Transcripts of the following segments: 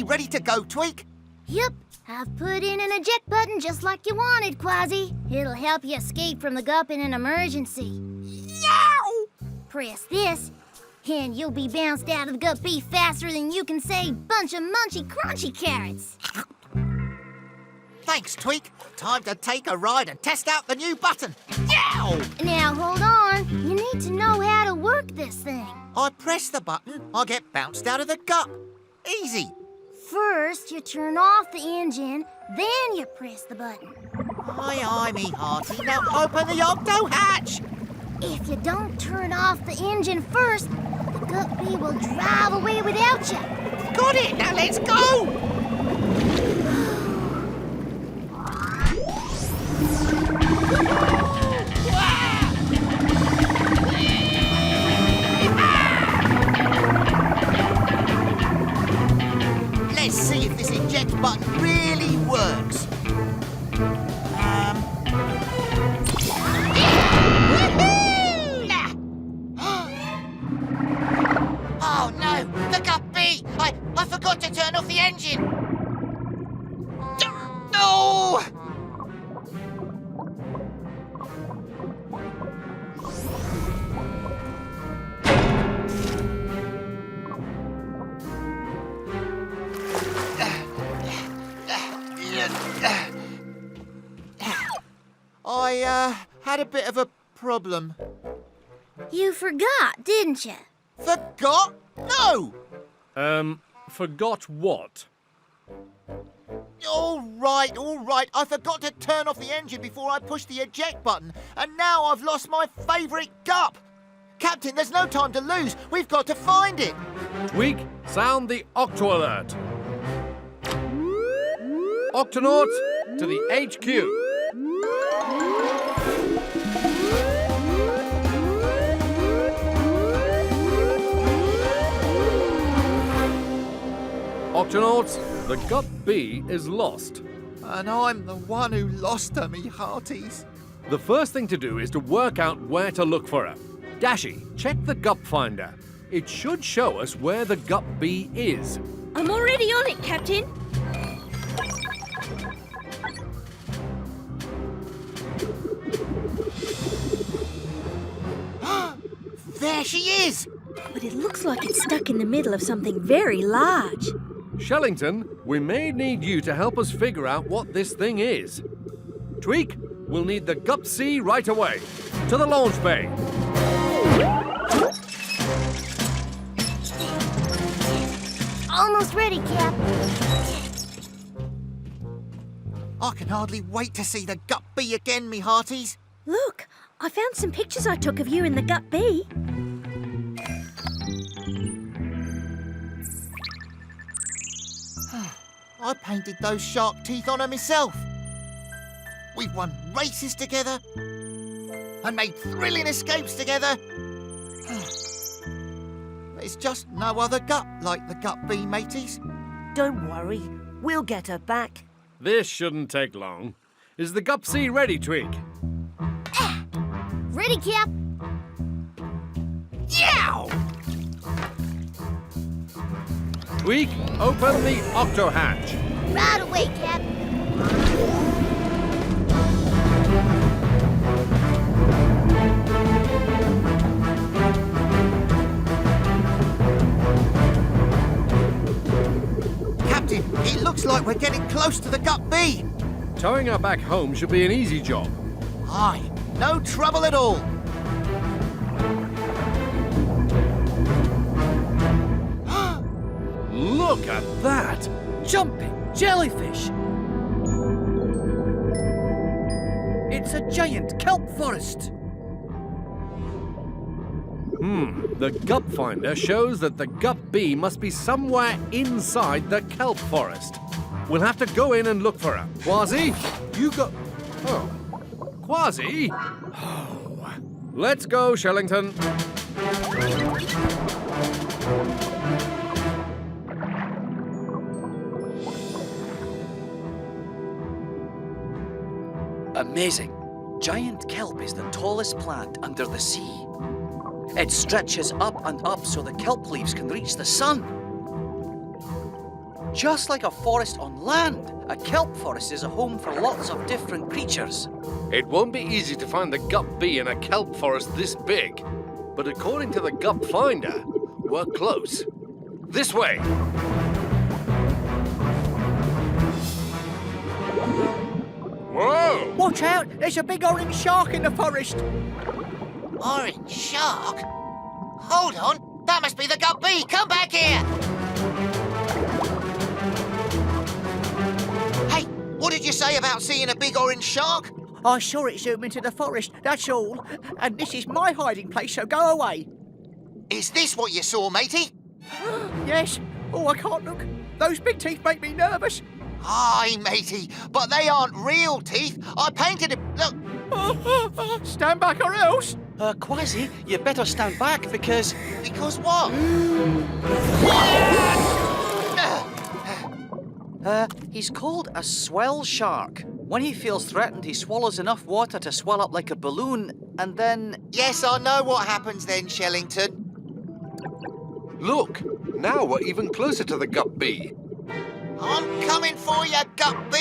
ready to go, Tweak? Yep, I've put in an eject button just like you wanted, Kwazii. It'll help you escape from the Gup in an emergency. Yow! Press this, and you'll be bounced out of the Gup-B faster than you can say bunch of munchy crunchy carrots. Thanks, Tweak. Time to take a ride and test out the new button. Yow! Now hold on, you need to know how to work this thing. I press the button, I get bounced out of the Gup. Easy. First, you turn off the engine, then you press the button. Aye, me hearty. Now open the Octo hatch. If you don't turn off the engine first, the Gup-B will drive away without you. Got it. Now let's go. Let's see if this eject button really works. Oh no, the Gup-B! I forgot to turn off the engine. No! I had a bit of a problem. You forgot, didn't you? Forgot? No! Forgot what? All right. I forgot to turn off the engine before I pushed the eject button, and now I've lost my favourite Gup. Captain, there's no time to lose. We've got to find it. Tweak, sound the Octo alert. Octonauts to the HQ. Octonauts, the Gup-B is lost. And I'm the one who lost her, me hearties. The first thing to do is to work out where to look for her. Dashi, check the Gup finder. It should show us where the Gup-B is. I'm already on it, Captain. There she is! But it looks like it's stuck in the middle of something very large. Shellington, we may need you to help us figure out what this thing is. Tweak, we'll need the Gup-C right away. To the launch bay. Almost ready, Cap. I can hardly wait to see the Gup-B again, me hearties. Look, I found some pictures I took of you in the Gup-B. I painted those shark teeth on her myself. We've won races together and made thrilling escapes together. There's just no other Gup like the Gup-B, mateys. Don't worry, we'll get her back. This shouldn't take long. Is the Gup-C ready, Tweak? Ready, Cap? Yow! Tweak, open the Octo hatch. Right away, Cap. Captain, it looks like we're getting close to the Gup-B. Towing her back home should be an easy job. Aye, no trouble at all. Look at that! Jumping jellyfish! It's a giant kelp forest! The Gup finder shows that the Gup-B must be somewhere inside the kelp forest. We'll have to go in and look for her. Kwazii, you go... Oh. Kwazii? Oh. Let's go, Shellington. Amazing. Giant kelp is the tallest plant under the sea. It stretches up and up so the kelp leaves can reach the sun. Just like a forest on land, a kelp forest is a home for lots of different creatures. It won't be easy to find the Gup-B in a kelp forest this big. But according to the Gup Finder, we're close. This way. Whoa! Watch out! There's a big orange shark in the forest. Orange shark? Hold on. That must be the Gup-B. Come back here. Hey, what did you say about seeing a big orange shark? I saw it zoom into the forest, that's all. And this is my hiding place, so go away. Is this what you saw, matey? Yes. Oh, I can't look. Those big teeth make me nervous. Aye, matey, but they aren't real teeth. I painted it. Look. Stand back or else. Kwazii, you better stand back because... Because what? He's called a swell shark. When he feels threatened, he swallows enough water to swell up like a balloon, and then... Yes, I know what happens then, Shellington. Look, now we're even closer to the Gup-B. I'm coming for you, Gup-B.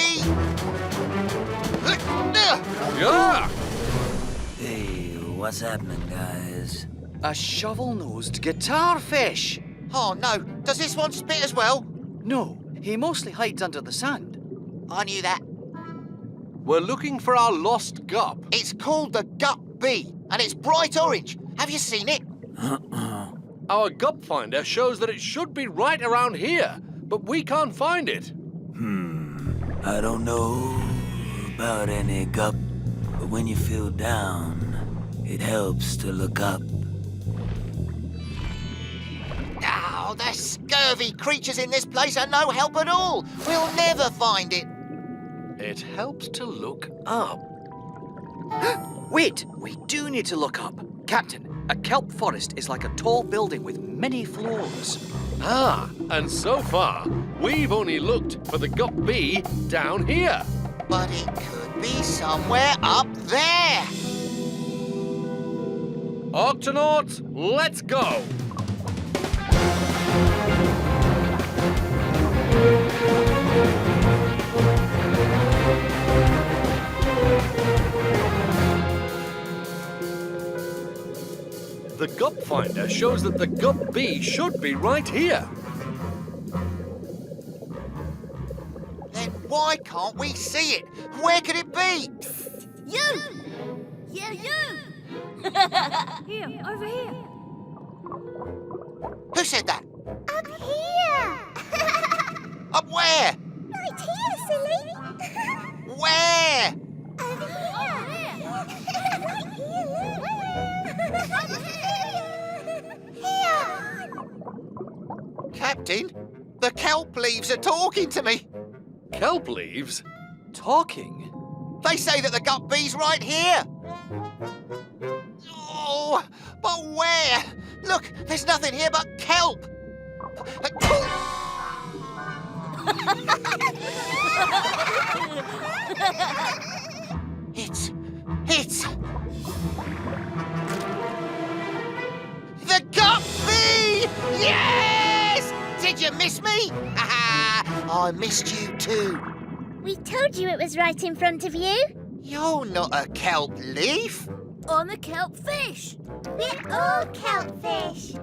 Yeah! Hey, what's happening, guys? A shovel-nosed guitar fish. Oh, no. Does this one spit as well? No, he mostly hides under the sand. I knew that. We're looking for our lost Gup. It's called the Gup-B, and it's bright orange. Have you seen it? Our Gup Finder shows that it should be right around here, but we can't find it. I don't know about any gup, but when you feel down, it helps to look up. Oh, the scurvy creatures in this place are no help at all. We'll never find it. It helps to look up. Wait, we do need to look up. Captain, a kelp forest is like a tall building with many floors. Ah, and so far, we've only looked for the Gup-B down here. But it could be somewhere up there. Octonauts, let's go! The Gup Finder shows that the Gup-B should be right here. Then why can't we see it? Where could it be? You! Yeah, you! Here, over here. Who said that? Up here! Up where? Right here, silly! Where? Over here! Right here! Captain, the kelp leaves are talking to me. Kelp leaves? Talking? They say that the Gup-B's right here. Oh, but where? Look, there's nothing here but kelp. It's the Gup-B! Yes! Did you miss me? I missed you too. We told you it was right in front of you. You're not a kelp leaf. I'm a kelp fish. We're all kelp fish.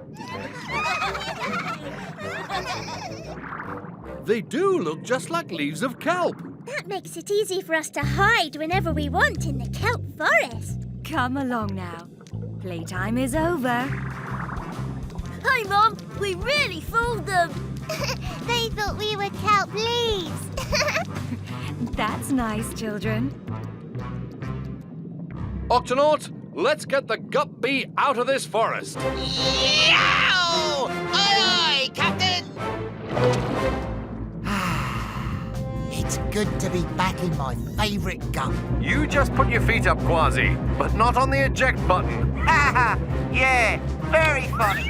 They do look just like leaves of kelp. That makes it easy for us to hide whenever we want in the kelp forest. Come along now. Playtime is over. Hi, Mum. We really fooled them. They thought we were kelp leaves. That's nice, children. Octonauts, let's get the Gup-B out of this forest. Yow! Aye, aye, Captain! It's good to be back in my favourite Gup. You just put your feet up, Kwazii, but not on the eject button. Yeah, very funny.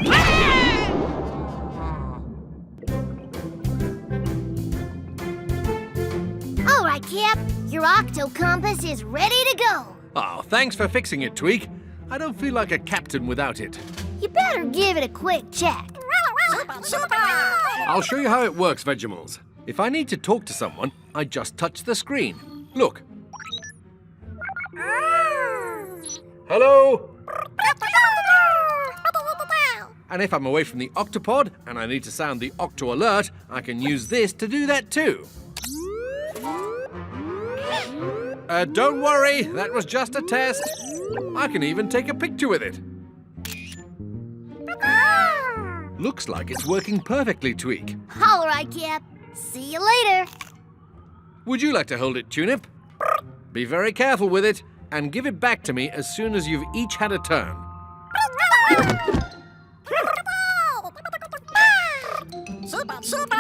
All right, Cap. Your octo compass is ready to go. Oh, thanks for fixing it, Tweak. I don't feel like a captain without it. You better give it a quick check. I'll show you how it works, Vegemals. If I need to talk to someone, I just touch the screen. Look. Hello? And if I'm away from the Octopod and I need to sound the Octo alert, I can use this to do that too. Don't worry, that was just a test. I can even take a picture with it. Looks like it's working perfectly, Tweak. All right, Cap. See you later. Would you like to hold it, Tunip? Be very careful with it and give it back to me as soon as you've each had a turn. Super, super!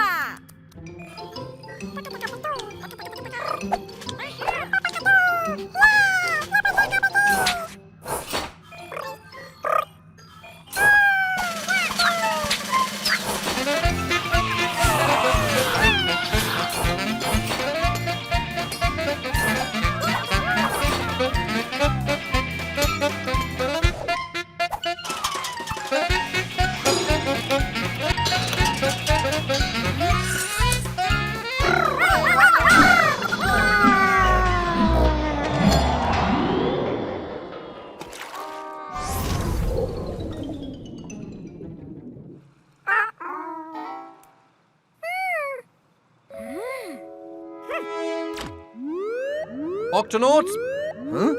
Octonauts? Huh?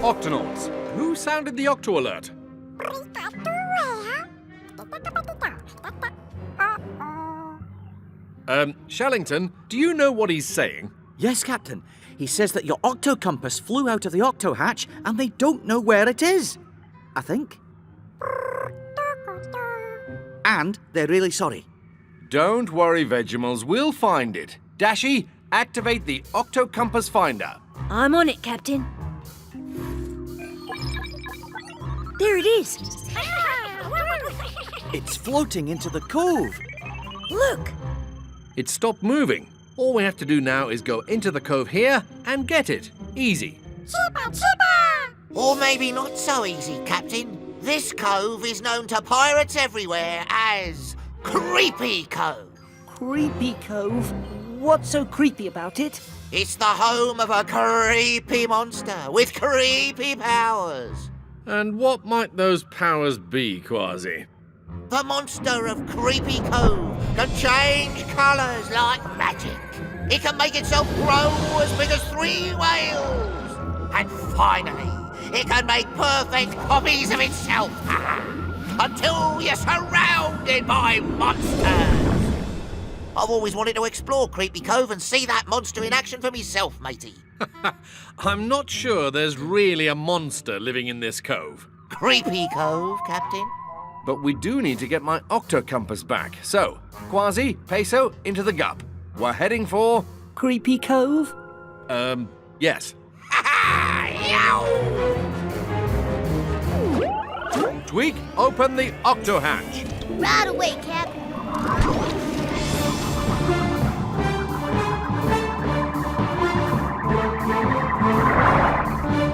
Octonauts, who sounded the Octo alert? Shellington, do you know what he's saying? Yes, Captain. He says that your Octo compass flew out of the Octo hatch and they don't know where it is. I think. And they're really sorry. Don't worry, Vegemals, we'll find it. Dashi, activate the Octo Compass Finder. I'm on it, Captain. There it is. It's floating into the cove. Look. It stopped moving. All we have to do now is go into the cove here and get it. Easy. Or maybe not so easy, Captain. This cove is known to pirates everywhere as Creepy Cove. Creepy Cove? What's so creepy about it? It's the home of a creepy monster with creepy powers. And what might those powers be, Kwazii? The monster of Creepy Cove can change colours like magic. It can make itself grow as big as 3 whales. And finally, it can make perfect copies of itself. Until you're surrounded by monsters. I've always wanted to explore Creepy Cove and see that monster in action for myself, matey. I'm not sure there's really a monster living in this cove. Creepy Cove, Captain. But we do need to get my Octo Compass back. So, Kwazii, Peso, into the Gup. We're heading for... Creepy Cove? Yes. Tweak, open the Octo hatch. Right away, Cap.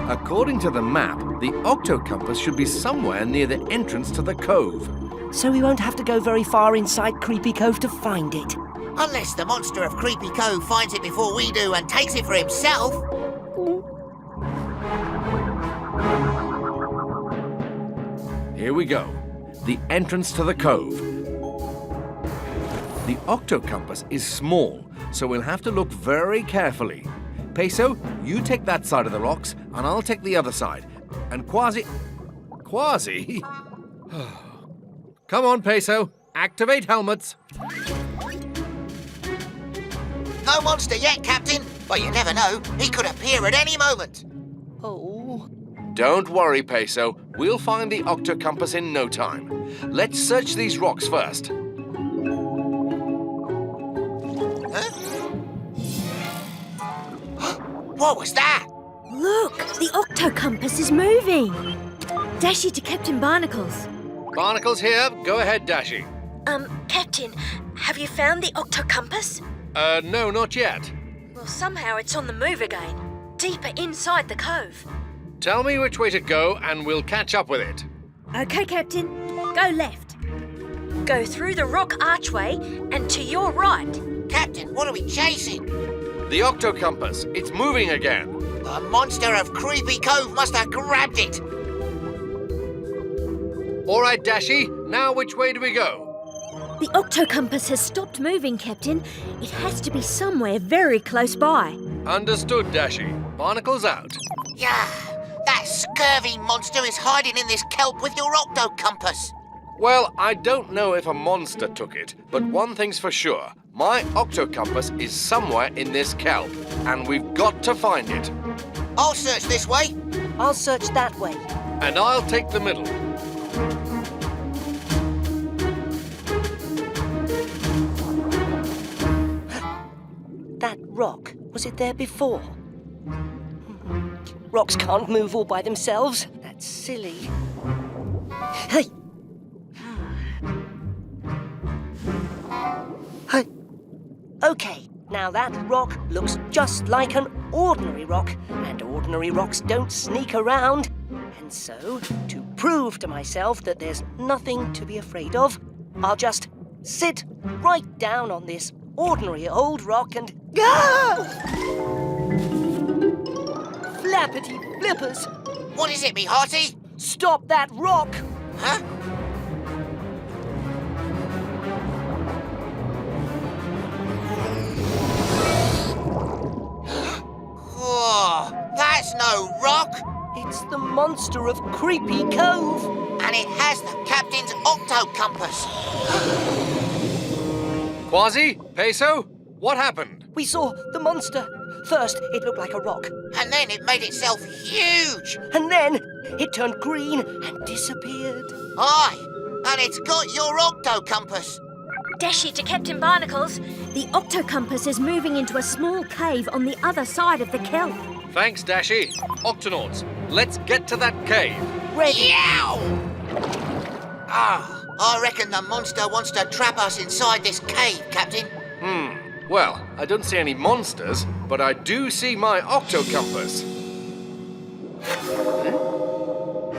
According to the map, the Octo Compass should be somewhere near the entrance to the cove. So we won't have to go very far inside Creepy Cove to find it. Unless the monster of Creepy Cove finds it before we do and takes it for himself. Here we go. The entrance to the cove. The Octo Compass is small, so we'll have to look very carefully. Peso, you take that side of the rocks, and I'll take the other side. And Kwazii... Kwazii? Come on, Peso. Activate helmets. No monster yet, Captain. But you never know. He could appear at any moment. Oh. Don't worry, Peso. We'll find the Octo Compass in no time. Let's search these rocks first. What was that? Look, the Octo Compass is moving. Dashi to Captain Barnacles. Barnacles here. Go ahead, Dashi. Captain, have you found the Octo Compass? No, not yet. Well, somehow it's on the move again, deeper inside the cove. Tell me which way to go and we'll catch up with it. Okay, Captain. Go left. Go through the rock archway and to your right. Captain, what are we chasing? The Octo compass. It's moving again. The monster of Creepy Cove must have grabbed it. All right, Dashi. Now which way do we go? The Octo compass has stopped moving, Captain. It has to be somewhere very close by. Understood, Dashi. Barnacles out. Yeah, that scurvy monster is hiding in this kelp with your Octo compass. Well, I don't know if a monster took it, but one thing's for sure. My Octo compass is somewhere in this kelp, and we've got to find it. I'll search this way. I'll search that way. And I'll take the middle. That rock, was it there before? Rocks can't move all by themselves. That's silly. Hey! Hey! Okay, now that rock looks just like an ordinary rock, and ordinary rocks don't sneak around. And so, to prove to myself that there's nothing to be afraid of, I'll just sit right down on this ordinary old rock and... Flappity flippers! What is it, me hearty? Stop that rock! Huh? Oh, that's no rock. It's the monster of Creepy Cove. And it has the captain's Octo compass. Kwazii? Peso? What happened? We saw the monster. First, it looked like a rock. And then it made itself huge. And then it turned green and disappeared. Aye, and it's got your Octo compass. Dashi to Captain Barnacles. The Octo compass is moving into a small cave on the other side of the kelp. Thanks, Dashi. Octonauts, let's get to that cave. Ready? Yow! Ah, I reckon the monster wants to trap us inside this cave, Captain. Well, I don't see any monsters, but I do see my Octo compass.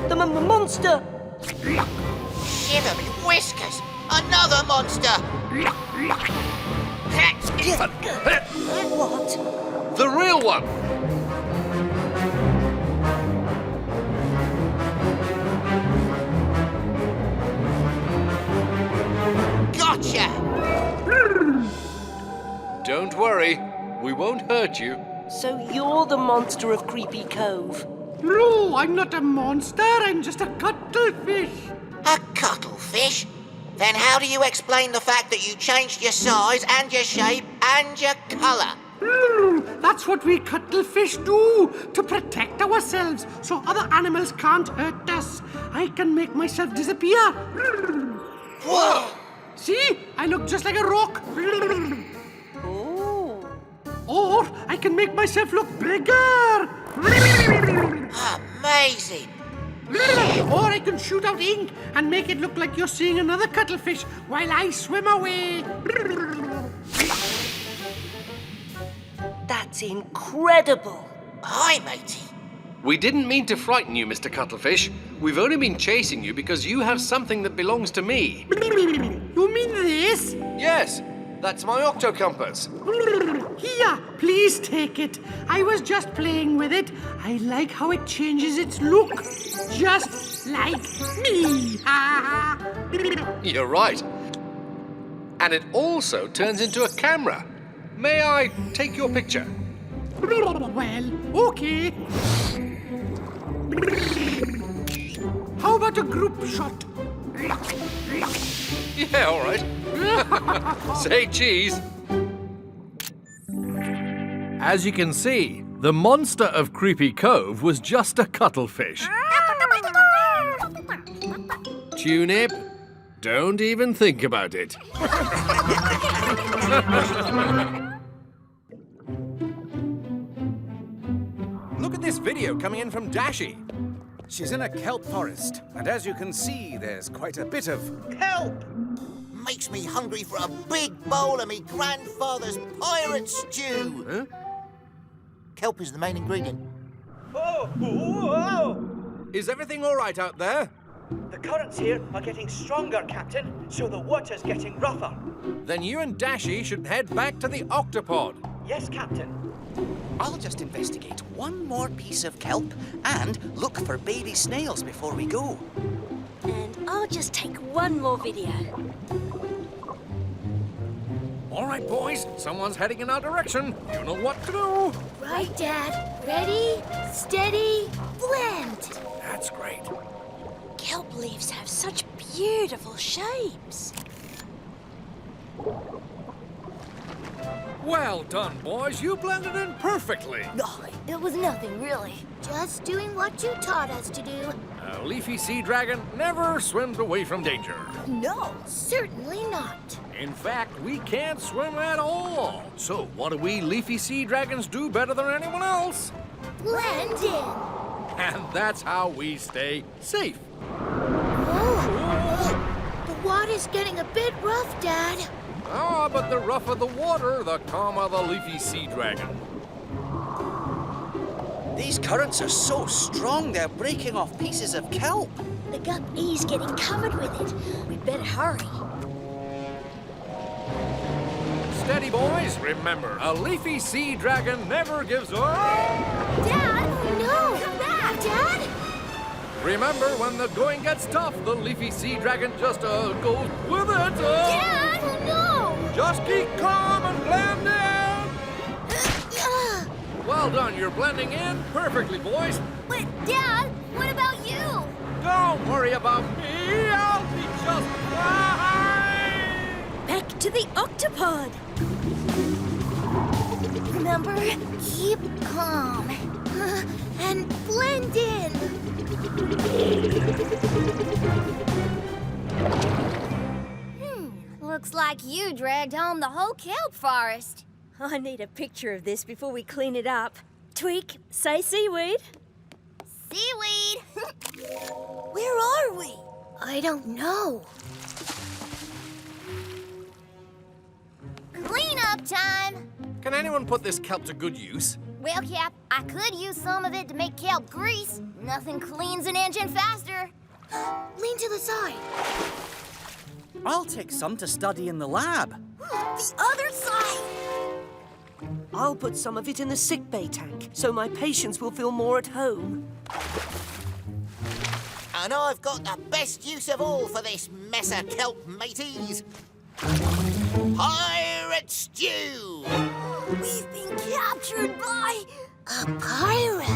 The monster! Shiver me whiskers! Another monster! What? The real one! Gotcha! Don't worry, we won't hurt you. So you're the monster of Creepy Cove. No, I'm not a monster. I'm just a cuttlefish. A cuttlefish? Then how do you explain the fact that you changed your size and your shape and your colour? That's what we cuttlefish do, to protect ourselves so other animals can't hurt us. I can make myself disappear. Whoa! See? I look just like a rock. Oh. Or I can make myself look bigger. Amazing! Or I can shoot out ink and make it look like you're seeing another cuttlefish while I swim away. That's incredible. Hi, matey. We didn't mean to frighten you, Mr. Cuttlefish. We've only been chasing you because you have something that belongs to me. You mean this? Yes, that's my Octo compass. Here, please take it. I was just playing with it. I like how it changes its look. Just like me. You're right. And it also turns into a camera. May I take your picture? Well, okay. How about a group shot? Yeah, all right. Say cheese. As you can see, the monster of Creepy Cove was just a cuttlefish. Tunip, don't even think about it. Look at this video coming in from Dashi. She's in a kelp forest, and as you can see, there's quite a bit of Help! Makes me hungry for a big bowl of me grandfather's pirate stew. Huh? Kelp is the main ingredient. Oh! Whoa! Is everything all right out there? The currents here are getting stronger, Captain, so the water's getting rougher. Then you and Dashi should head back to the Octopod. Yes, Captain. I'll just investigate one more piece of kelp and look for baby snails before we go. And I'll just take one more video. All right, boys. Someone's heading in our direction. You know what to do. Right, Dad. Ready, steady, blend. That's great. Kelp leaves have such beautiful shapes. Well done, boys. You blended in perfectly. Oh, it was nothing, really. Just doing what you taught us to do. A leafy sea dragon never swims away from danger. No, certainly not. In fact, we can't swim at all. So what do we leafy sea dragons do better than anyone else? Blend in. And that's how we stay safe. Oh, the water's getting a bit rough, Dad. Ah, but the rougher the water, the calmer the leafy sea dragon. These currents are so strong, they're breaking off pieces of kelp. The Gup-B's getting covered with it. We'd better hurry. Steady, boys. Remember, a leafy sea dragon never gives up. Dad, no! Come back, Dad! Remember, when the going gets tough, the leafy sea dragon just goes with it. Dad, no! Just keep calm and blend in. Well done. You're blending in perfectly, boys. But, Dad, what about you? Don't worry about me. I'll be just fine. Back to the Octopod. Remember, keep calm and blend in. Looks like you dragged home the whole kelp forest. I need a picture of this before we clean it up. Tweak, say seaweed. Seaweed. Where are we? I don't know. Cleanup time. Can anyone put this kelp to good use? Well, Cap, I could use some of it to make kelp grease. Nothing cleans an engine faster. Lean to the side. I'll take some to study in the lab. The other side. I'll put some of it in the sickbay tank so my patients will feel more at home. And I've got the best use of all for this mess of kelp, mateys. Pirate stew! We've been captured by a pirate.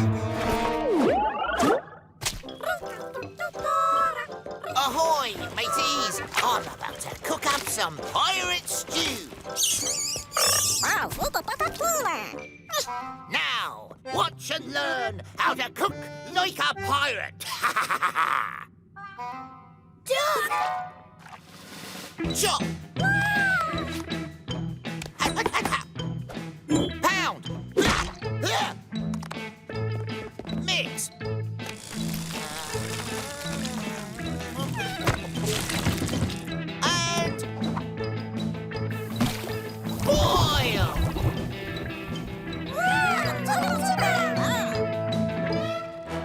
Ahoy, mateys! I'm about to cook up some pirate stew. Now, watch and learn how to cook like a pirate. Duck! Chop! Pound! Mix! And boil!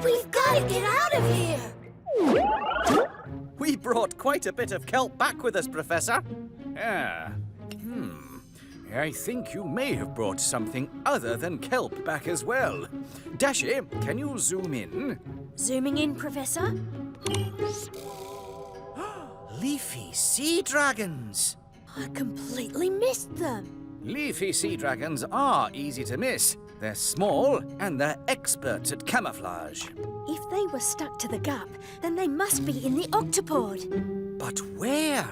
We've got to get out of here! We brought quite a bit of kelp back with us, Professor. Ah. I think you may have brought something other than kelp back as well. Dashi, can you zoom in? Zooming in, Professor. Leafy sea dragons. I completely missed them. Leafy sea dragons are easy to miss. They're small and they're experts at camouflage. If they were stuck to the Gup, then they must be in the Octopod. But where?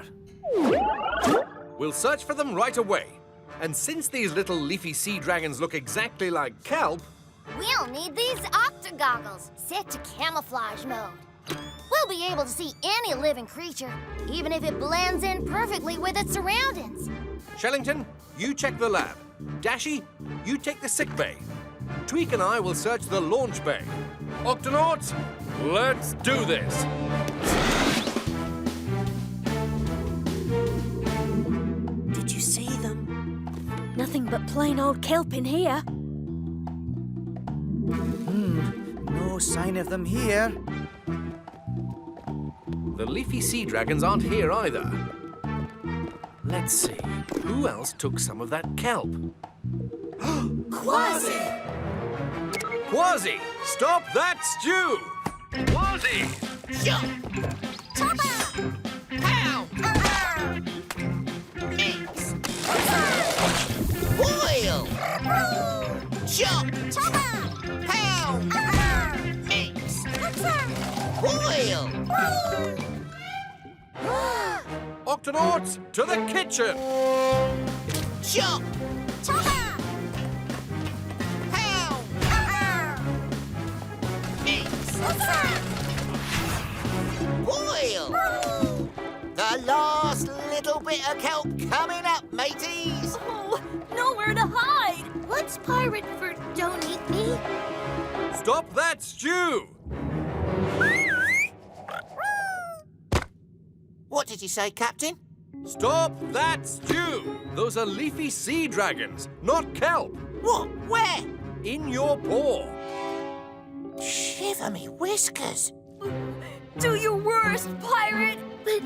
We'll search for them right away. And since these little leafy sea dragons look exactly like kelp, We'll need these octogoggles set to camouflage mode. We'll be able to see any living creature, even if it blends in perfectly with its surroundings. Shellington, you check the lab. Dashi, you take the sick bay. Tweak and I will search the launch bay. Octonauts, let's do this. Did you see them? Nothing but plain old kelp in here. sign of them here. The leafy sea dragons aren't here either. Let's see. Who else took some of that kelp? Kwazii! Kwazii! Stop that stew! Kwazii! Shot! Chopper! Pow! Mix! Boil! Chop! Chopper! Pow! Mix! Boil! Octonauts, to the kitchen! Chop! Chopper! Pow! Mix! Boil! The last little bit of kelp coming up, mateys! Oh, nowhere to hide. What's pirate for don't eat me? Stop that stew! What did you say, Captain? Stop that stew! Those are leafy sea dragons, not kelp. What? Where? In your paw. Shiver me whiskers! Do your worst, pirate. But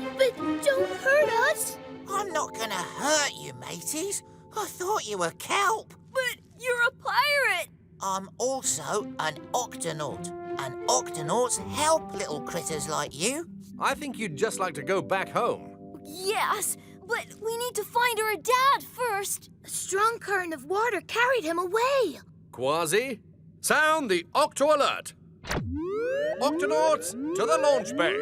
don't hurt us. I'm not gonna hurt you, mateys. I thought you were kelp. But you're a pirate. I'm also an octonaut, and octonauts help little critters like you. I think you'd just like to go back home. Yes, but we need to find our dad first. A strong current of water carried him away. Kwazii, sound the Octo alert. Octonauts, to the launch bay.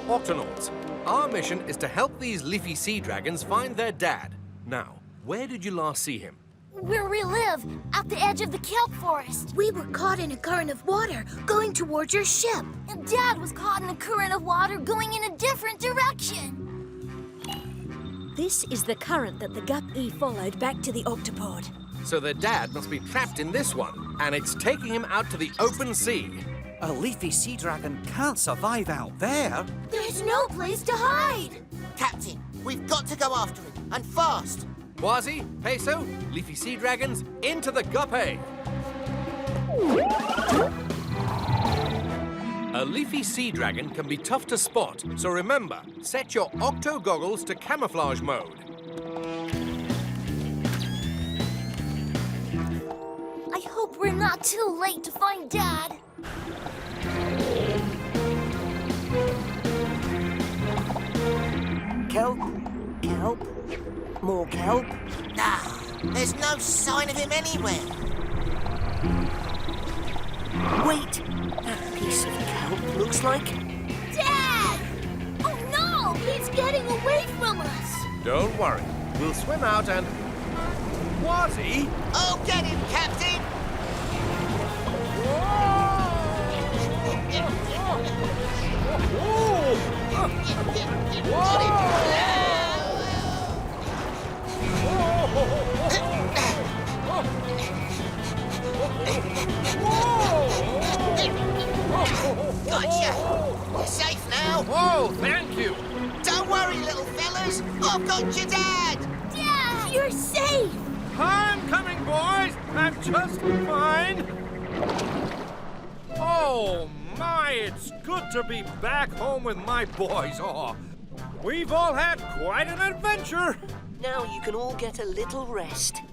Octonauts, our mission is to help these leafy sea dragons find their dad. Now, where did you last see him? Where we live, at the edge of the kelp forest. We were caught in a current of water going towards your ship. And Dad was caught in a current of water going in a different direction. This is the current that the Gup-B followed back to the Octopod. So their dad must be trapped in this one, and it's taking him out to the open sea. A leafy sea dragon can't survive out there. There's no place to hide. Captain, we've got to go after him, and fast. Kwazii, Peso, leafy sea dragons, into the Gup-B. A leafy sea dragon can be tough to spot, so remember, set your Octo goggles to camouflage mode. I hope we're not too late to find Dad. Kelp, kelp, more kelp. Nah, there's no sign of him anywhere. Wait, that piece of kelp looks like... Dad! Oh no! He's getting away from us. Don't worry, we'll swim out and... Kwazii? Oh, get him, Captain! Gotcha! You're safe now. Whoa, thank you. Don't worry, little fellas. I've got your dad. Dad, you're safe. I'm coming, boys. I'm just fine. Oh, my, it's good to be back home with my boys. Oh, we've all had quite an adventure. Now you can all get a little rest.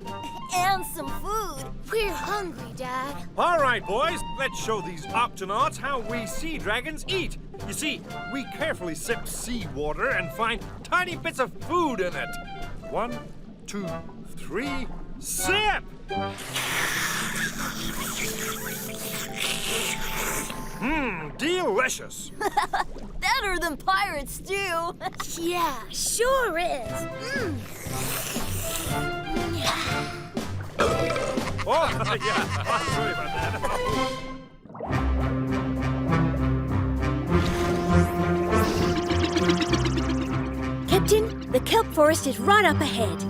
And some food. We're hungry, Dad. All right, boys, let's show these Octonauts how we sea dragons eat. You see, we carefully sip seawater and find tiny bits of food in it. 1, 2, 3, sip! Delicious. Better than pirate stew. Yeah, sure is. Oh, yeah, I'm sorry about that. Captain, the kelp forest is right up ahead.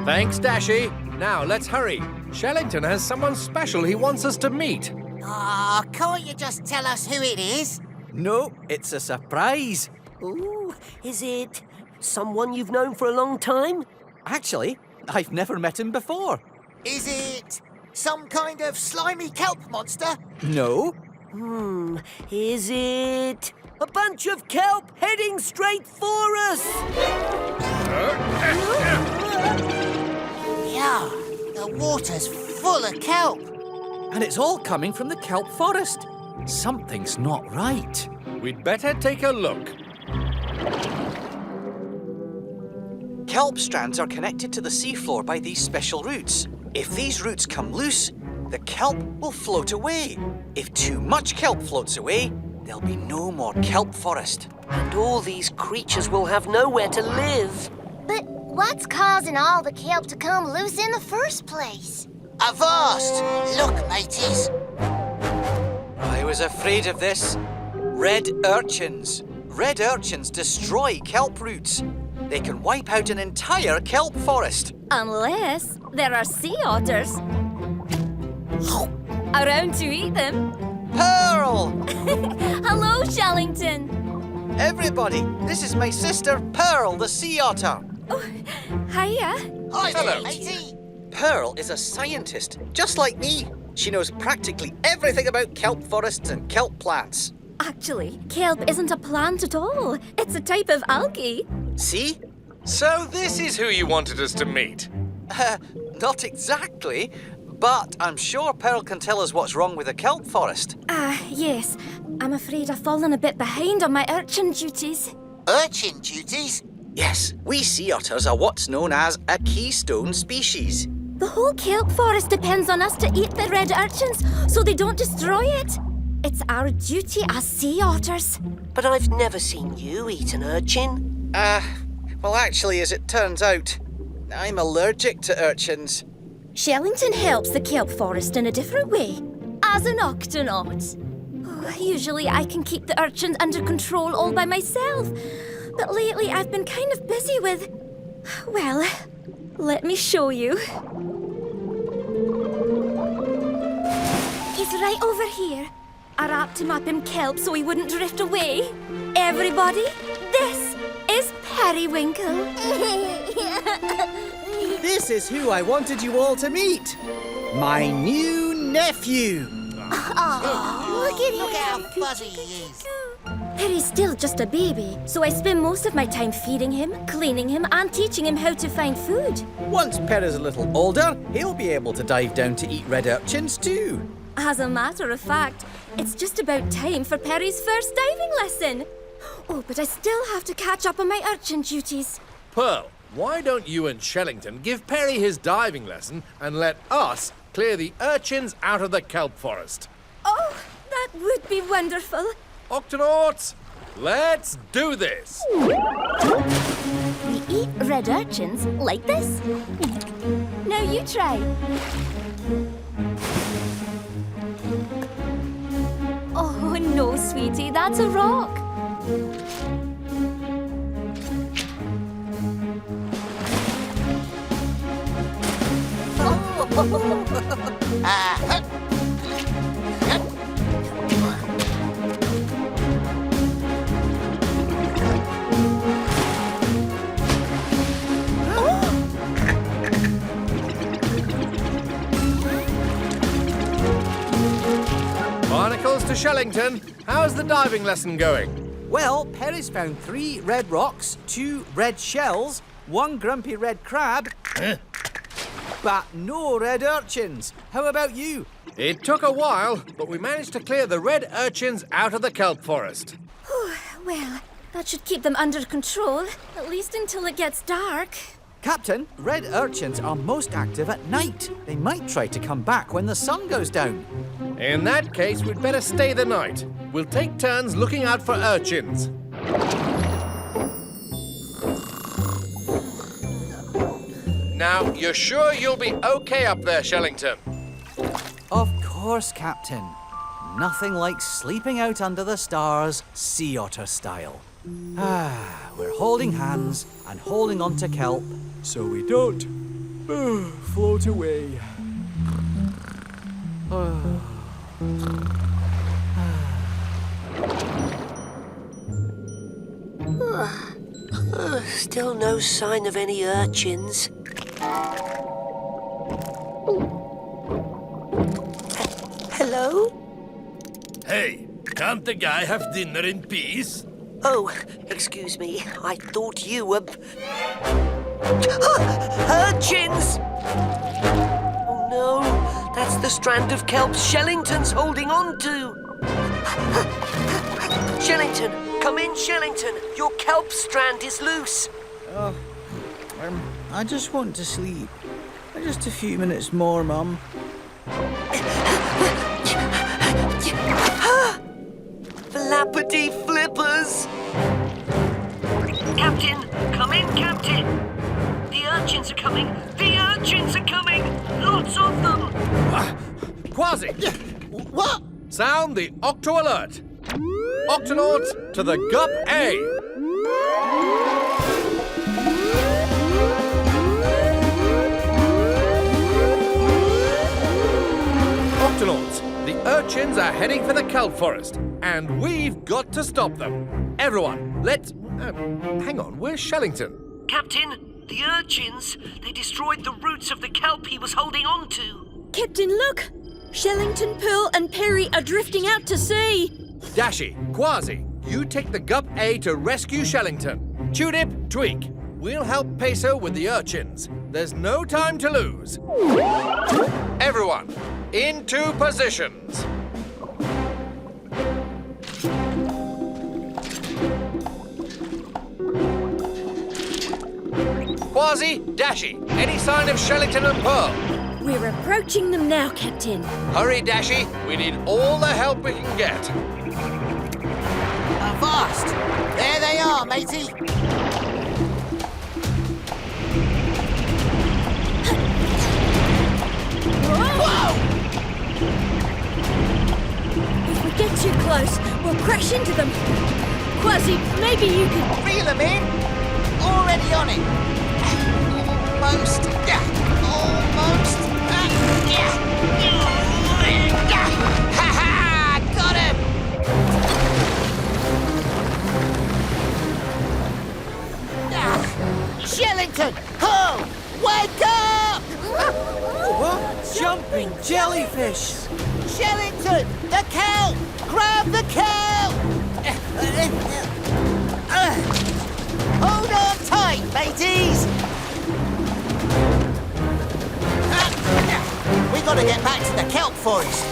Thanks, Dashi. Now, let's hurry. Shellington has someone special he wants us to meet. Ah, can't you just tell us who it is? No, it's a surprise. Ooh, is it Someone you've known for a long time? Actually, I've never met him before. Is it some kind of slimy kelp monster? No. Is it a bunch of kelp heading straight for us? Yeah, the water's full of kelp. And it's all coming from the kelp forest. Something's not right. We'd better take a look. Kelp strands are connected to the seafloor by these special roots. If these roots come loose, the kelp will float away. If too much kelp floats away, there'll be no more kelp forest. And all these creatures will have nowhere to live. But what's causing all the kelp to come loose in the first place? Avast! Look, mateys. I was afraid of this. Red urchins. Red urchins destroy kelp roots. They can wipe out an entire kelp forest. Unless there are sea otters around to eat them. Pearl! Hello, Shellington. Everybody, this is my sister Pearl, the sea otter. Oh, hiya. Hi there, Hello. matey. Pearl is a scientist, just like me. She knows practically everything about kelp forests and kelp plants. Actually, kelp isn't a plant at all. It's a type of algae. See? So this is who you wanted us to meet. Not exactly, but I'm sure Pearl can tell us what's wrong with the kelp forest. Yes. I'm afraid I've fallen a bit behind on my urchin duties. Urchin duties? Yes, we sea otters are what's known as a keystone species. The whole kelp forest depends on us to eat the red urchins so they don't destroy it. It's our duty as sea otters. But I've never seen you eat an urchin. Well, actually, as it turns out, I'm allergic to urchins. Shellington helps the kelp forest in a different way, as an octonaut. Usually I can keep the urchins under control all by myself, but lately I've been kind of busy with... Well, let me show you. He's right over here. I wrapped him up in kelp so he wouldn't drift away. Everybody, this is Periwinkle. This is who I wanted you all to meet. My new nephew. Look at him. Look how fuzzy he is. Perry's still just a baby, so I spend most of my time feeding him, cleaning him, and teaching him how to find food. Once Perry's a little older, he'll be able to dive down to eat red urchins too. As a matter of fact, it's just about time for Perry's first diving lesson. Oh, but I still have to catch up on my urchin duties. Pearl, why don't you and Shellington give Perry his diving lesson and let us clear the urchins out of the kelp forest? Oh, that would be wonderful. Octonauts, let's do this! We eat red urchins like this. Now you try. Oh, no, sweetie, that's a rock. Barnacles to Shellington, how's the diving lesson going? Well, Perry's found 3 red rocks, 2 red shells, 1 grumpy red crab, but no red urchins. How about you? It took a while, but we managed to clear the red urchins out of the kelp forest. Well, that should keep them under control, at least until it gets dark. Captain, red urchins are most active at night. They might try to come back when the sun goes down. In that case, we'd better stay the night. We'll take turns looking out for urchins. Now, you're sure you'll be okay up there, Shellington? Of course, Captain. Nothing like sleeping out under the stars, sea otter style. We're holding hands and holding on to kelp so we don't float away. Still no sign of any urchins. Hello? Hey, can't the guy have dinner in peace? Oh, excuse me. I thought you were... Urchins! Oh no, that's the strand of kelp Shellington's holding on to. Shellington, come in, Shellington. Your kelp strand is loose. I just want to sleep. Just a few minutes more, Mum. Flappity flippers! Captain, come in, Captain. The urchins are coming. The urchins are coming. Lots of them. Kwazii! What? Sound the Octo alert! Octonauts to the Gup-A! Octonauts, the urchins are heading for the kelp forest, and we've got to stop them. Everyone, let's... hang on, where's Shellington? Captain, the urchins, they destroyed the roots of the kelp he was holding on to. Captain, look! Shellington, Pearl and Perry are drifting out to sea. Dashi, Kwazii, you take the Gup-A to rescue Shellington. Tulip, Tweak, we'll help Peso with the urchins. There's no time to lose. Everyone, into positions. Kwazii, Dashi, any sign of Shellington and Pearl? We're approaching them now, Captain. Hurry, Dashi, we need all the help we can get. Avast! There they are, matey. Whoa! If we get too close, we'll crash into them. Kwazii, maybe you could... Reel them in. Already on it. Almost. Almost. Ha ha! Got him! Shellington! Ho! Wake up! What? Jumping jellyfish! Shellington! The kelp! Grab the kelp! Hold on tight, mateys! We gotta get back to the kelp forest.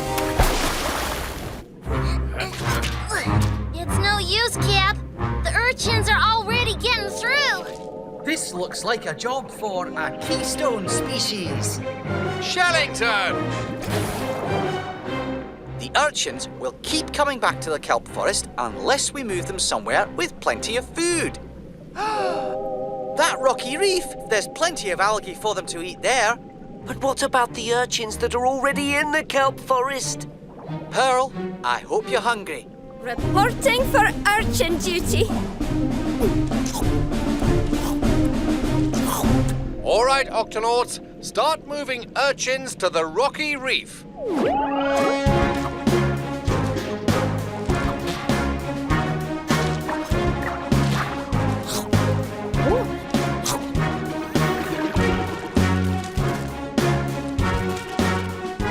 It's no use, Cap. The urchins are already getting through. This looks like a job for a keystone species. Shellington! The urchins will keep coming back to the kelp forest unless we move them somewhere with plenty of food. That rocky reef! There's plenty of algae for them to eat there. But what about the urchins that are already in the kelp forest? Pearl, I hope you're hungry. Reporting for urchin duty. All right, Octonauts, start moving urchins to the rocky reef.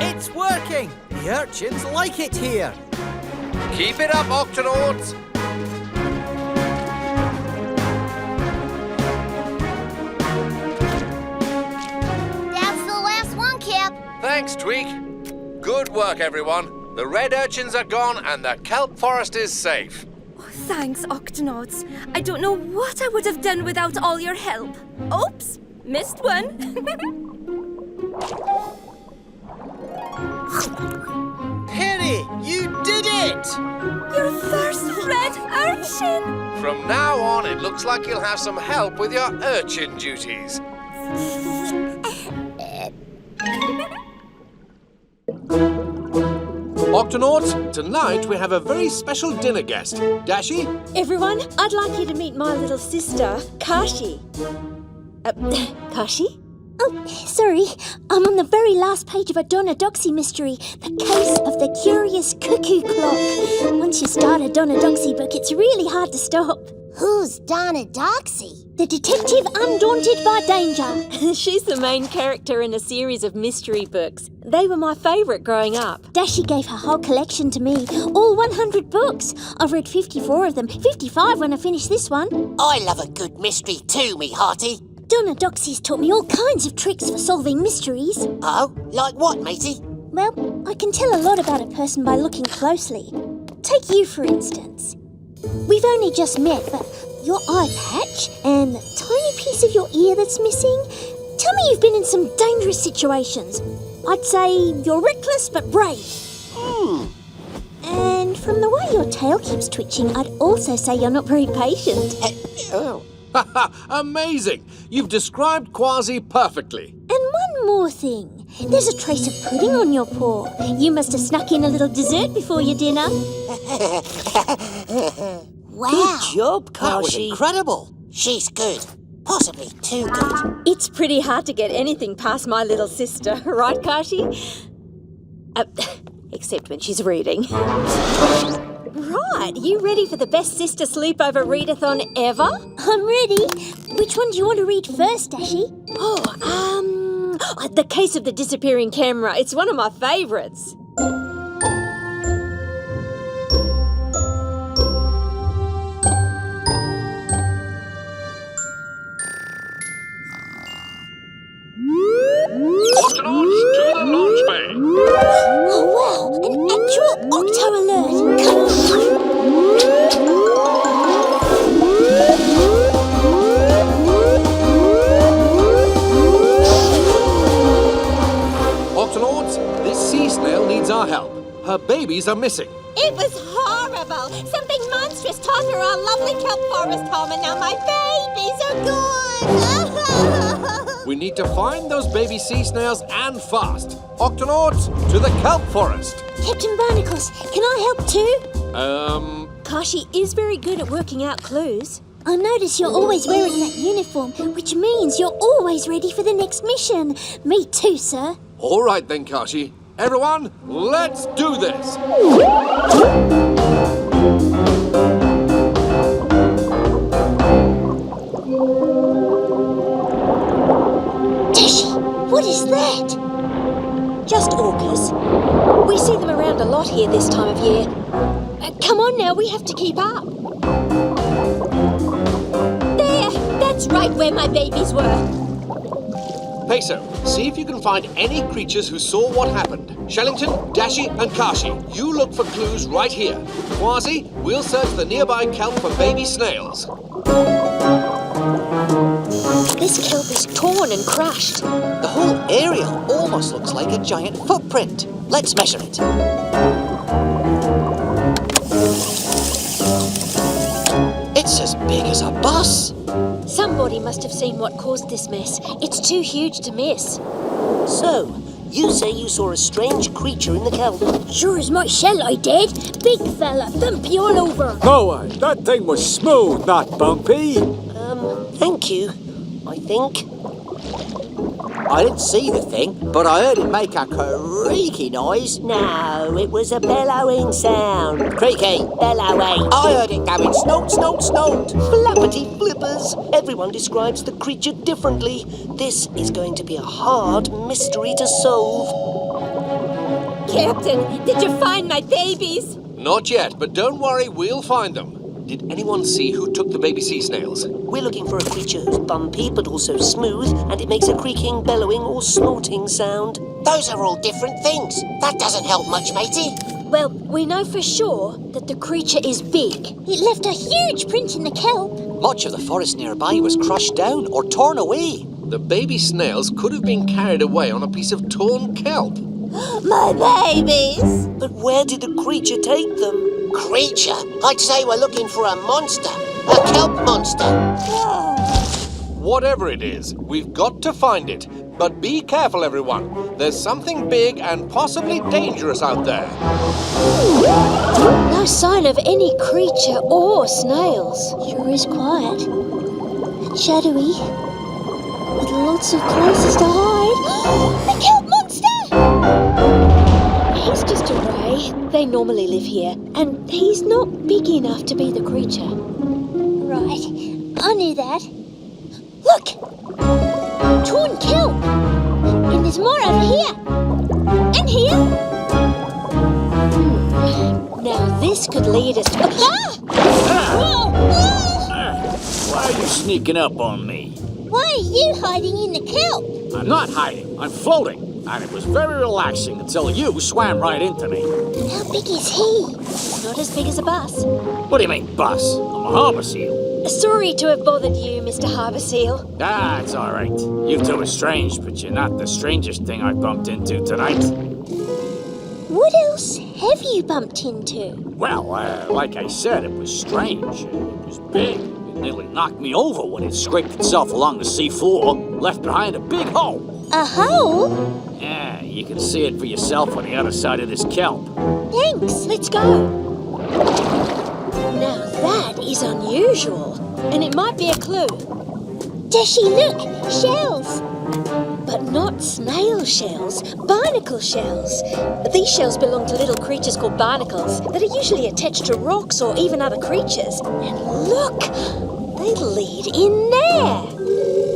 It's working! The urchins like it here. Keep it up, Octonauts. That's the last one, Cap. Thanks, Tweak. Good work, everyone. The red urchins are gone and the kelp forest is safe. Oh, thanks, Octonauts. I don't know what I would have done without all your help. Oops, missed one. Perry, you did it! Your first red urchin! From now on, it looks like you'll have some help with your urchin duties. Octonauts, tonight we have a very special dinner guest. Dashi? Everyone, I'd like you to meet my little sister, Kashi. Kashi? Oh, sorry. I'm on the very last page of a Donodoxy mystery, The Case of the Curious Cuckoo Clock. Once you start a Donodoxy book, it's really hard to stop. Who's Donodoxy? The detective undaunted by danger. She's the main character in a series of mystery books. They were my favourite growing up. Dashi gave her whole collection to me, all 100 books. I've read 54 of them, 55 when I finish this one. I love a good mystery too, me hearty. Donna Doxy's taught me all kinds of tricks for solving mysteries. Oh, like what, matey? Well, I can tell a lot about a person by looking closely. Take you, for instance. We've only just met, but your eye patch and the tiny piece of your ear that's missing, tell me you've been in some dangerous situations. I'd say you're reckless but brave. And from the way your tail keeps twitching, I'd also say you're not very patient. Oh. Amazing! You've described Kwazii perfectly. And one more thing. There's a trace of pudding on your paw. You must have snuck in a little dessert before your dinner. Wow. Good job, That was Kashi. incredible. She's good. Possibly too good. It's pretty hard to get anything past my little sister, right, Kashi? Except when she's reading. Right, you ready for the best sister sleepover readathon ever? I'm ready. Which one do you want to read first, Dashi? The Case of the Disappearing Camera. It's one of my favourites. Octonauts to the launch bay. Oh, wow! An actual Octo alert! Come Octonauts, this sea snail needs our help. Her babies are missing. It was horrible. Something monstrous taught her our lovely kelp forest home, and now my babies are gone. We need to find those baby sea snails and fast. Octonauts to the kelp forest. Captain Barnacles, can I help too? Kashi is very good at working out clues. I notice you're always wearing that uniform, which means you're always ready for the next mission. Me too, sir. All right then, Kashi. Everyone, let's do this. Dashi, what is that? Just orcas. We see them around a lot here this time of year. Come on now, we have to keep up. There, that's right where my babies were. Peso, see if you can find any creatures who saw what happened. Shellington, Dashi, and Kashi, you look for clues right here. Kwazii, we'll search the nearby kelp for baby snails. This kelp is torn and crushed. The whole area almost looks like a giant footprint. Let's measure it. It's as big as a bus. Somebody must have seen what caused this mess. It's too huge to miss. So, you say you saw a strange creature in the kelp? Sure as my shell I did. Big fella, thumpy all over. No way, that thing was smooth, not bumpy. Thank you, I think. I didn't see the thing, but I heard it make a creaky noise. No, it was a bellowing sound. Creaky. Bellowing. I heard it going snout, snout, snout. Flappity flippers. Everyone describes the creature differently. This is going to be a hard mystery to solve. Captain, did you find my babies? Not yet, but don't worry, we'll find them. Did anyone see who took the baby sea snails? We're looking for a creature who's bumpy but also smooth, and it makes a creaking, bellowing, or snorting sound. Those are all different things. That doesn't help much, matey. Well, we know for sure that the creature is big. It left a huge print in the kelp. Much of the forest nearby was crushed down or torn away. The baby snails could have been carried away on a piece of torn kelp. My babies! But where did the creature take them? Creature? I'd say we're looking for a monster. A kelp monster. Whatever it is, we've got to find it. But be careful, everyone. There's something big and possibly dangerous out there. No sign of any creature or snails. Sure is quiet. And shadowy. With lots of places to hide. The kelp monster! He's just a ray. They normally live here. And he's not big enough to be the creature. Right. I knew that. Look! Torn kelp! And there's more over here! And here! Now this could lead us to... Why are you sneaking up on me? Why are you hiding in the kelp? I'm not hiding. I'm floating. And it was very relaxing until you swam right into me. How big is he? Not as big as a bus. What do you mean, bus? I'm a harbour seal. Sorry to have bothered you, Mr. Harbour Seal. Ah, it's all right. You two are strange, but you're not the strangest thing I bumped into tonight. What else have you bumped into? Well, like I said, it was strange. It was big. It nearly knocked me over when it scraped itself along the sea floor, left behind a big hole. A hole? Yeah, you can see it for yourself on the other side of this kelp. Thanks. Let's go. Now that is unusual, and it might be a clue. Dashi, look! Shells! But not snail shells, barnacle shells. These shells belong to little creatures called barnacles that are usually attached to rocks or even other creatures. And look, they lead in there.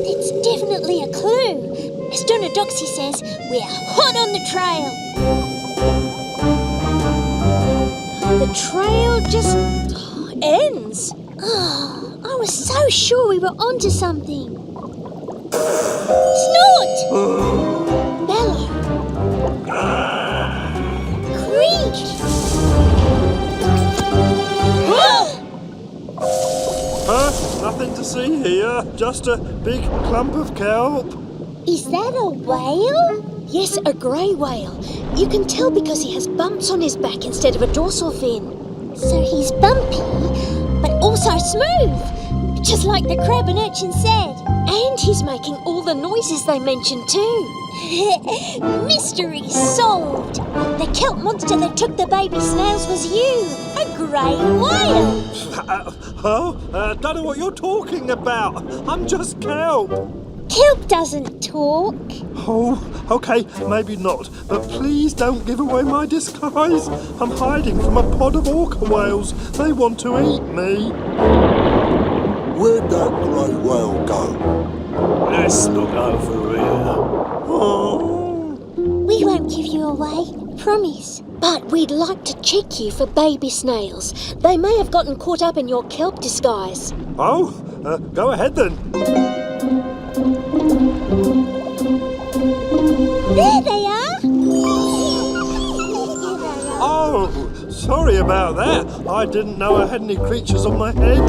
It's definitely a clue. As Donna Doxy says, we're hot on the trail. The trail just ends. Oh, I was so sure we were onto something. Snort! Bellow! Creak! Nothing to see here. Just a big clump of kelp. Is that a whale? Yes, a grey whale. You can tell because he has bumps on his back instead of a dorsal fin. So he's bumpy, but also smooth. Just like the crab and urchin said. And he's making all the noises they mentioned too. Mystery solved. The kelp monster that took the baby snails was you. A grey whale. Don't know what you're talking about. I'm just kelp. Kelp doesn't talk. Oh, okay, maybe not. But please don't give away my disguise. I'm hiding from a pod of orca whales. They want to eat me. Where'd that grey whale go? Let's look over here. Oh. We won't give you away, promise. But we'd like to check you for baby snails. They may have gotten caught up in your kelp disguise. Oh, go ahead then. There they are! Oh, sorry about that. I didn't know I had any creatures on my head.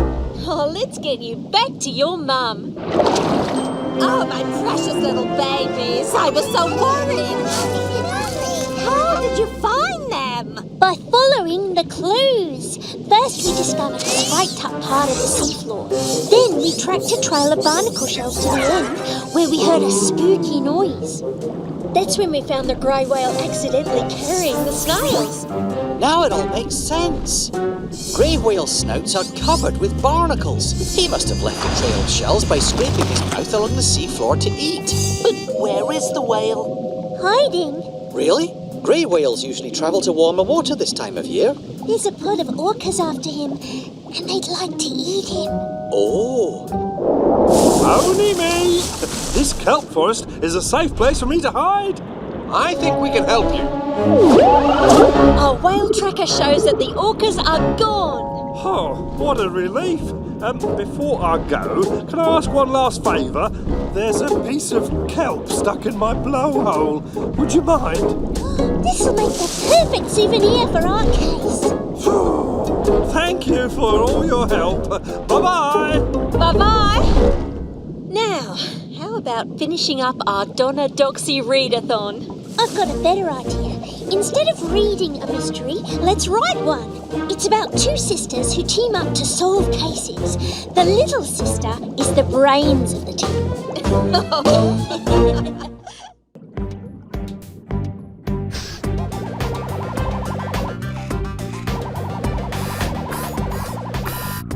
Oh, let's get you back to your mum. Oh, my precious little babies. I was so worried. How did you find them? By following the clues. First we discovered a scraped up part of the seafloor. Then we tracked a trail of barnacle shells to the end, where we heard a spooky noise. That's when we found the grey whale accidentally carrying the snails. Now it all makes sense. Grey whale snouts are covered with barnacles. He must have left a trail of shells by scraping his mouth along the seafloor to eat. But where is the whale? Hiding? Really? Grey whales usually travel to warmer water this time of year. There's a pod of orcas after him, and they'd like to eat him. Oh. Only me. This kelp forest is a safe place for me to hide. I think we can help you. Our whale tracker shows that the orcas are gone. Oh, what a relief. Before I go, can I ask one last favour? There's a piece of kelp stuck in my blowhole. Would you mind? This'll make the perfect souvenir for our case. Thank you for all your help. Bye-bye. Bye-bye. Now, how about finishing up our Donna Doxy readathon? I've got a better idea. Instead of reading a mystery, let's write one. It's about two sisters who team up to solve cases. The little sister is the brains of the team.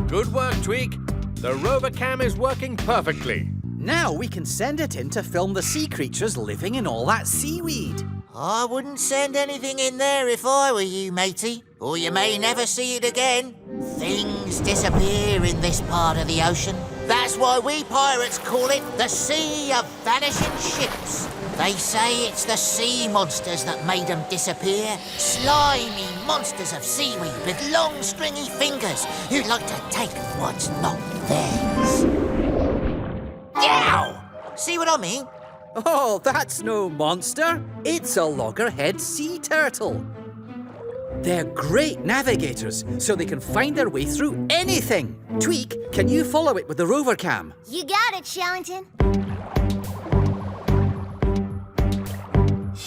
Good work, Tweak. The rover cam is working perfectly. Now we can send it in to film the sea creatures living in all that seaweed. I wouldn't send anything in there if I were you, matey. Or you may never see it again. Things disappear in this part of the ocean. That That's why we pirates call it the Sea of Vanishing Ships. They say it's the sea monsters that made them disappear. Slimy monsters of seaweed with long, stringy fingers who like to take what's not theirs. Yow! See what I mean? Oh, that's no monster. It's a loggerhead sea turtle. They're great navigators, so they can find their way through anything. Tweak, can you follow it with the rover cam? You got it, Shellington.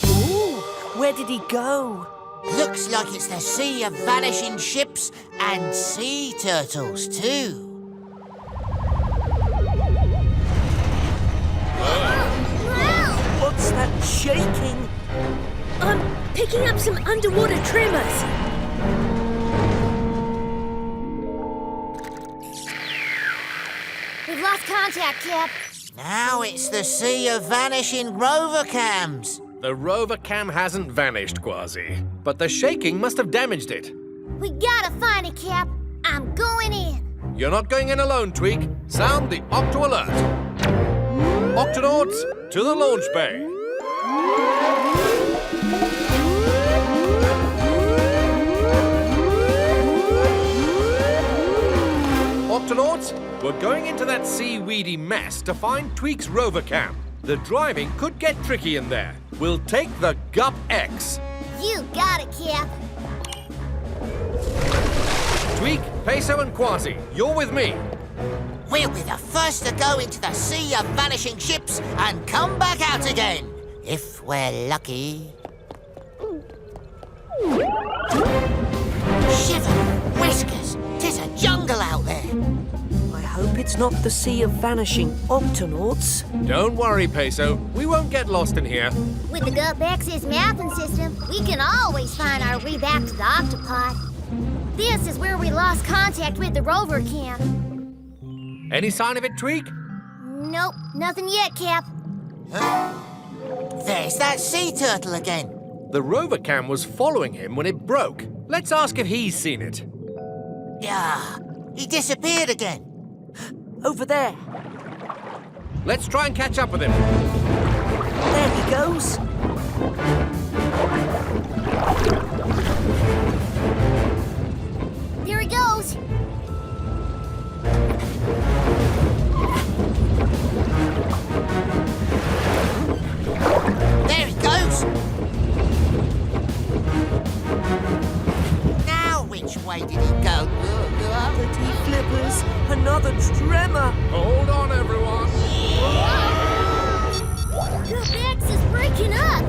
Ooh, where did he go? Looks like it's the Sea of Vanishing Ships and sea turtles too. What's that shaking? I'm picking up some underwater tremors. We've lost contact, Cap. Now it's the Sea of Vanishing rover cams. The rover cam hasn't vanished, Kwazii, but the shaking must have damaged it. We gotta find it, Cap. I'm going in. You're not going in alone, Tweak. Sound the Octo alert. Octonauts, to the launch bay. Octonauts, we're going into that seaweedy mess to find Tweak's rover cam. The driving could get tricky in there. We'll take the Gup-X. You got it, Cap. Tweak, Peso and Kwazii, you're with me. We'll be the first to go into the Sea of Vanishing Ships and come back out again, if we're lucky. Shiver, whiskers, 'tis a jungle out there. I hope it's not the Sea of Vanishing Octonauts. Don't worry, Peso. We won't get lost in here. With the Gup-X's mapping system, we can always find our way back to the Octopod. This is where we lost contact with the rover cam. Any sign of it, Tweak? Nope, nothing yet, Cap. There's that sea turtle again. The rover cam was following him when it broke. Let's ask if he's seen it. Yeah, he disappeared again. Over there. Let's try and catch up with him. There he goes. There he goes. There he goes. Now which way did he go? Pretty flippers. Another tremor. Hold on, everyone. Gup-X is breaking up.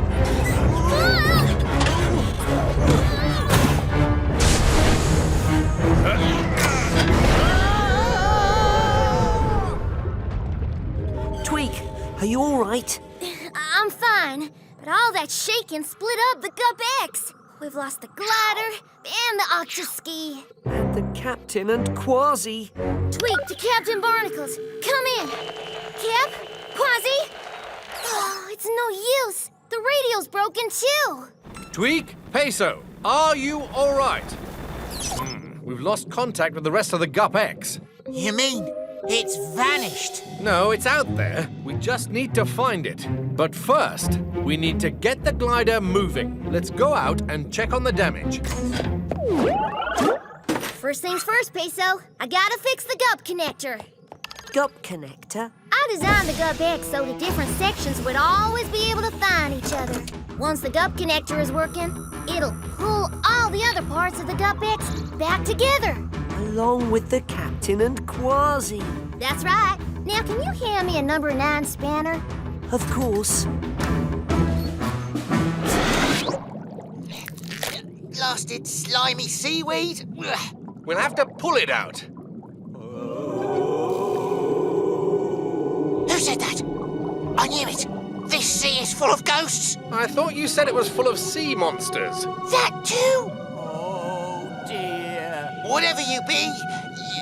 Tweak, are you all right? I'm fine, but all that shaking split up the Gup-X. We've lost the glider and the octoski. And the captain and Kwazii. Tweak to Captain Barnacles. Come in. Cap? Kwazii? Oh, it's no use. The radio's broken too. Tweak, Peso, are you all right? We've lost contact with the rest of the Gup-X. You mean it's vanished? No, it's out there. We just need to find it. But first, we need to get the glider moving. Let's go out and check on the damage. First things first, Peso. I gotta fix the Gup connector. Gup connector? I designed the Gup-X so the different sections would always be able to find each other. Once the Gup connector is working, it'll pull all the other parts of the Gup-X back together. Along with the captain and Kwazii. That's right. Now, can you hand me a number 9 spanner? Of course. Blasted slimy seaweed. We'll have to pull it out. Who said that? I knew it. This sea is full of ghosts. I thought you said it was full of sea monsters. That too? Oh, dear. Whatever you be,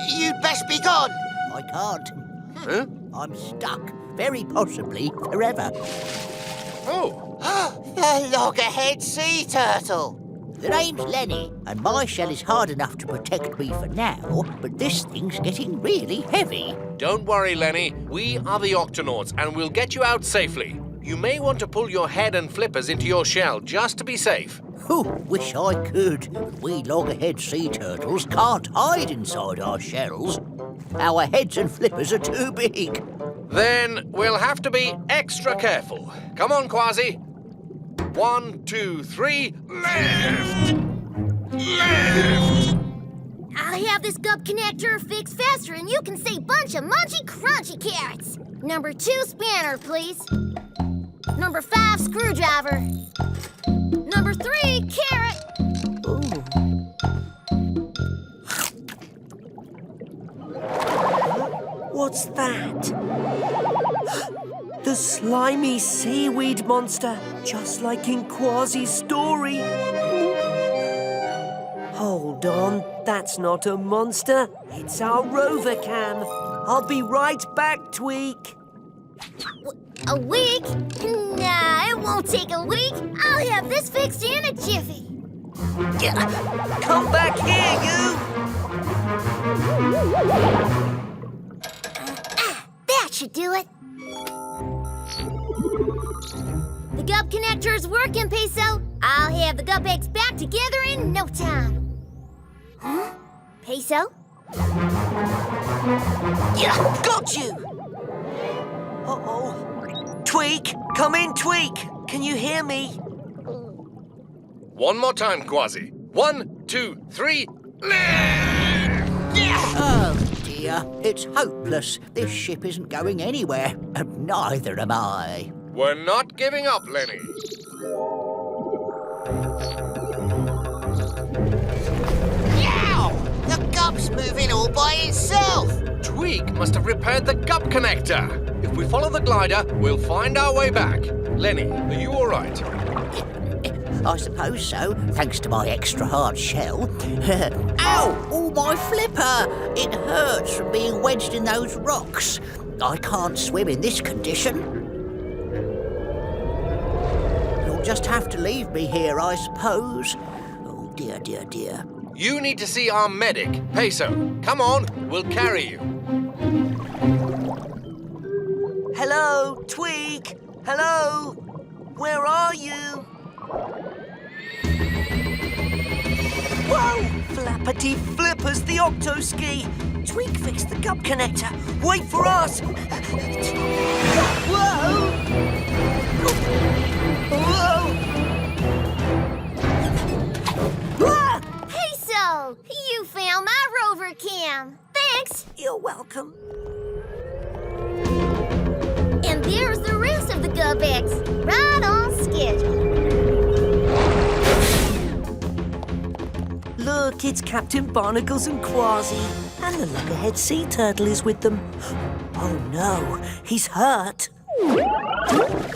you'd best be gone. I can't. Huh? I'm stuck, very possibly forever. Oh. The loggerhead sea turtle. The name's Lenny, and my shell is hard enough to protect me for now, but this thing's getting really heavy. Don't worry, Lenny. We are the Octonauts, and we'll get you out safely. You may want to pull your head and flippers into your shell, just to be safe. Wish I could. We loggerhead sea turtles can't hide inside our shells. Our heads and flippers are too big. Then we'll have to be extra careful. Come on, Kwazii. 1, 2, 3, left! Left! I'll have this Gup connector fixed faster and you can say bunch of munchy crunchy carrots. Number 2 spanner, please. Number 5 screwdriver. Number 3 carrot. What's that? The slimy seaweed monster, just like in Kwazii's story. Hold on, that's not a monster. It's our rover cam. I'll be right back, Tweak. A week? Nah, it won't take a week. I'll have this fixed in a jiffy. Come back here, you! That should do it. The Gup connector's working, Peso. I'll have the Gup eggs back together in no time. Huh? Peso? Yeah, got you! Uh-oh. Tweak! Come in, Tweak! Can you hear me? One more time, Kwazii. 1, 2, 3, left! Oh, dear. It's hopeless. This ship isn't going anywhere. And neither am I. We're not giving up, Lenny. Yow! The Gup's moving all by itself. Tweak must have repaired the Gup connector. If we follow the glider, we'll find our way back. Lenny, are you all right? I suppose so, thanks to my extra hard shell. Ow! Oh, my flipper! It hurts from being wedged in those rocks. I can't swim in this condition. You'll just have to leave me here, I suppose. Oh, dear, dear, dear. You need to see our medic, Peso. Come on, we'll carry you. Hello, Tweak! Hello! Where are you? Whoa! Flappity flippers, the Octo ski! Tweak fixed the Gup connector. Wait for us! Whoa! Whoa! Ah! Peso! You found my rover cam. Thanks. You're welcome. And there's the rest of the Gup eggs. Right on schedule. Look, it's Captain Barnacles and Kwazii. And the loggerhead sea turtle is with them. Oh no, he's hurt.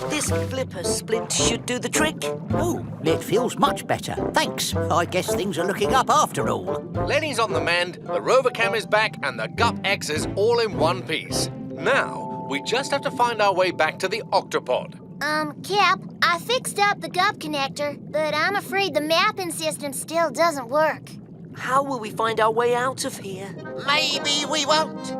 This flipper splint should do the trick. Oh, it feels much better. Thanks. I guess things are looking up after all. Lenny's on the mend, the rover cam is back, and the Gup X is all in one piece. Now, we just have to find our way back to the Octopod. Cap, I fixed up the Gup connector, but I'm afraid the mapping system still doesn't work. How will we find our way out of here? Maybe we won't.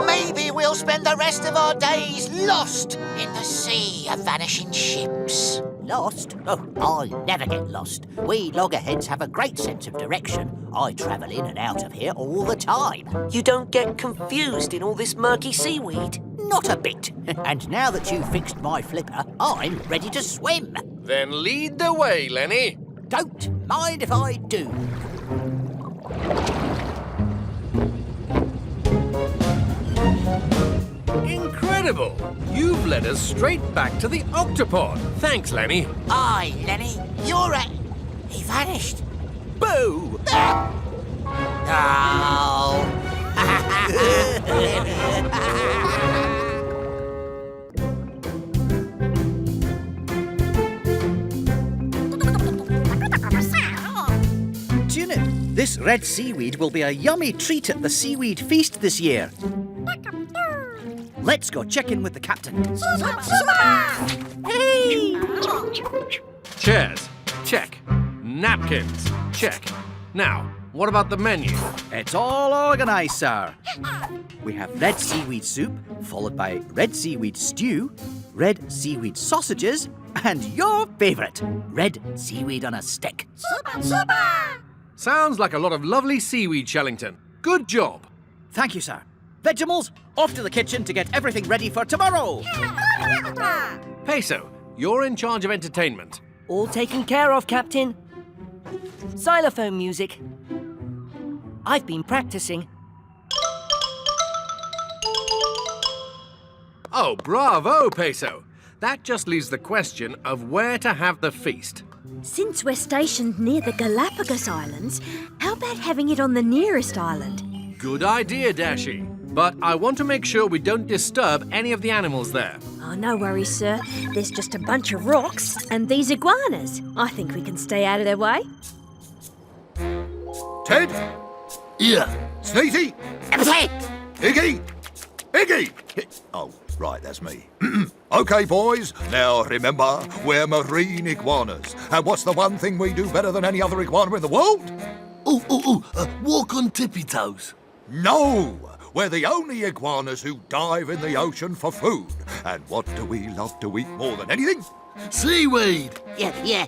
Maybe we'll spend the rest of our days lost in the sea of vanishing ships. Lost? Oh, I never get lost. We loggerheads have a great sense of direction. I travel in and out of here all the time. You don't get confused in all this murky seaweed? Not a bit. And now that you've fixed my flipper, I'm ready to swim. Then lead the way, Lenny. Don't mind if I do. Incredible! You've led us straight back to the Octopod. Thanks, Lenny. Aye, Lenny, you're it. He vanished. Boo! Do you know, this red seaweed will be a yummy treat at the seaweed feast this year. Let's go check in with the captain. Hey! Chairs, check. Napkins, check. Now, What about the menu? It's all organised, sir. We have red seaweed soup, followed by red seaweed stew, red seaweed sausages, and your favourite, red seaweed on a stick. Sounds like a lot of lovely seaweed, Shellington. Good job. Thank you, sir. Vegimals, off to the kitchen to get everything ready for tomorrow. Peso, you're in charge of entertainment. All taken care of, Captain. Xylophone music. I've been practicing. Oh, bravo, Peso. That just leaves the question of where to have the feast. Since we're stationed near the Galapagos Islands, how about having it on the nearest island? Good idea, Dashi. But I want to make sure we don't disturb any of the animals there. Oh, no worries, sir. There's just a bunch of rocks and these iguanas. I think we can stay out of their way. Ted? Here. Sneezy? Iggy? Iggy! Oh, right, that's me. OK, boys, now remember, we're marine iguanas. And what's the one thing we do better than any other iguana in the world? Walk on tippy toes. No! We're the only iguanas who dive in the ocean for food. And what do we love to eat more than anything? Seaweed. Yeah.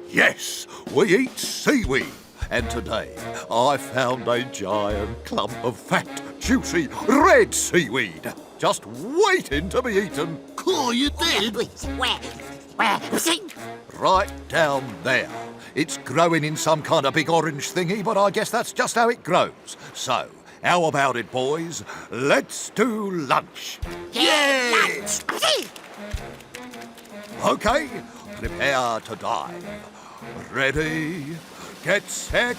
Yes, we eat seaweed. And today, I found a giant clump of fat, juicy, red seaweed. Just waiting to be eaten. Oh, you did? Where? Right down there. It's growing in some kind of big orange thingy, but I guess that's just how it grows. So, how about it, boys? Let's do lunch. Lunch. OK, prepare to dive. Ready, get set.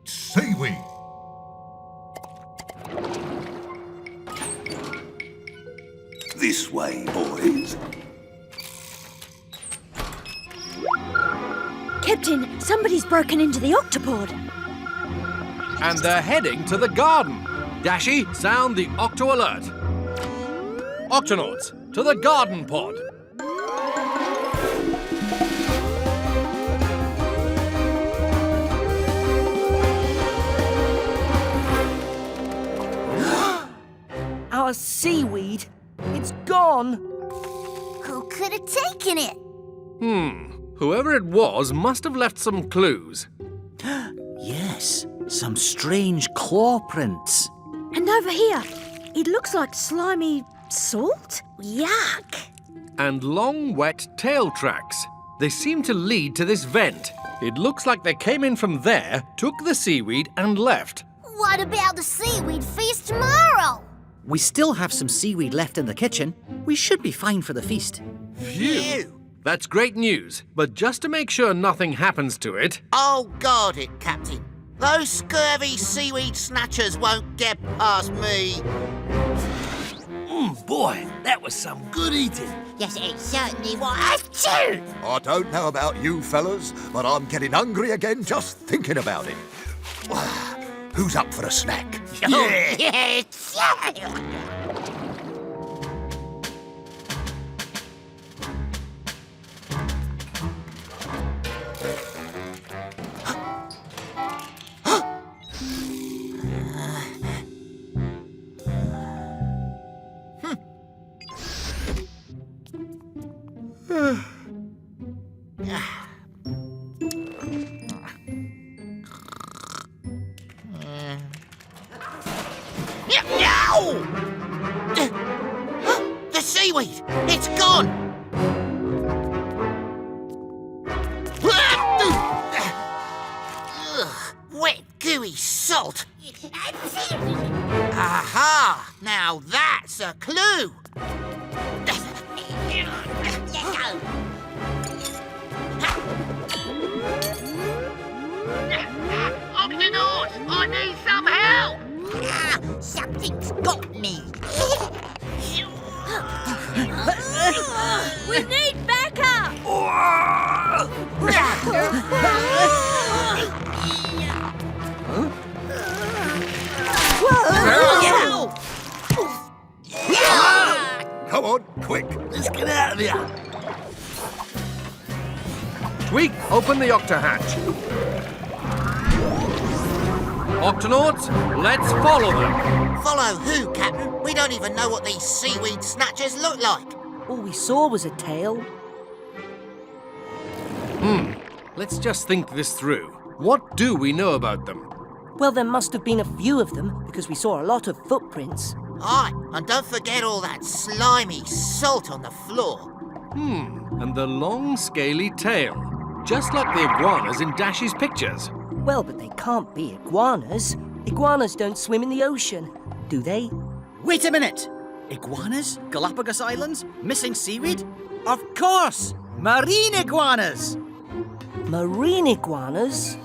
Seaweed. This way, boys. Captain, somebody's broken into the Octopod. And they're heading to the garden. Dashi, sound the Octo alert. Octonauts, to the garden pod. Our seaweed, it's gone. Who could have taken it? Whoever it was must have left some clues. Yes, some strange claw prints. And over here, it looks like slimy salt? Yuck! And long, wet tail tracks. They seem to lead to this vent. It looks like they came in from there, took the seaweed, and left. What about the seaweed feast tomorrow? We still have some seaweed left in the kitchen. We should be fine for the feast. Phew! That's great news, but just to make sure nothing happens to it... Oh, guard it, Captain. Those scurvy seaweed snatchers won't get past me. Boy, that was some good eating. Yes, it certainly was too. I don't know about you fellas, but I'm getting hungry again just thinking about it. Who's up for a snack? Yes. No! The seaweed! It's gone! Wet, gooey salt! Aha! Now that's a clue! Octonauts! I need some help! Something's got me. We need backup! Squeak, open the Octo hatch. Octonauts, let's follow them. Follow who, Captain? We don't even know what these seaweed snatchers look like. All we saw was a tail. Let's just think this through. What do we know about them? Well, there must have been a few of them because we saw a lot of footprints. Aye, and don't forget all that slimy salt on the floor. And the long, scaly tail. Just like the iguanas in Dashi's pictures. Well, but they can't be iguanas. Iguanas don't swim in the ocean, do they? Wait a minute! Iguanas? Galapagos Islands? Missing seaweed? Of course! Marine iguanas! Marine iguanas?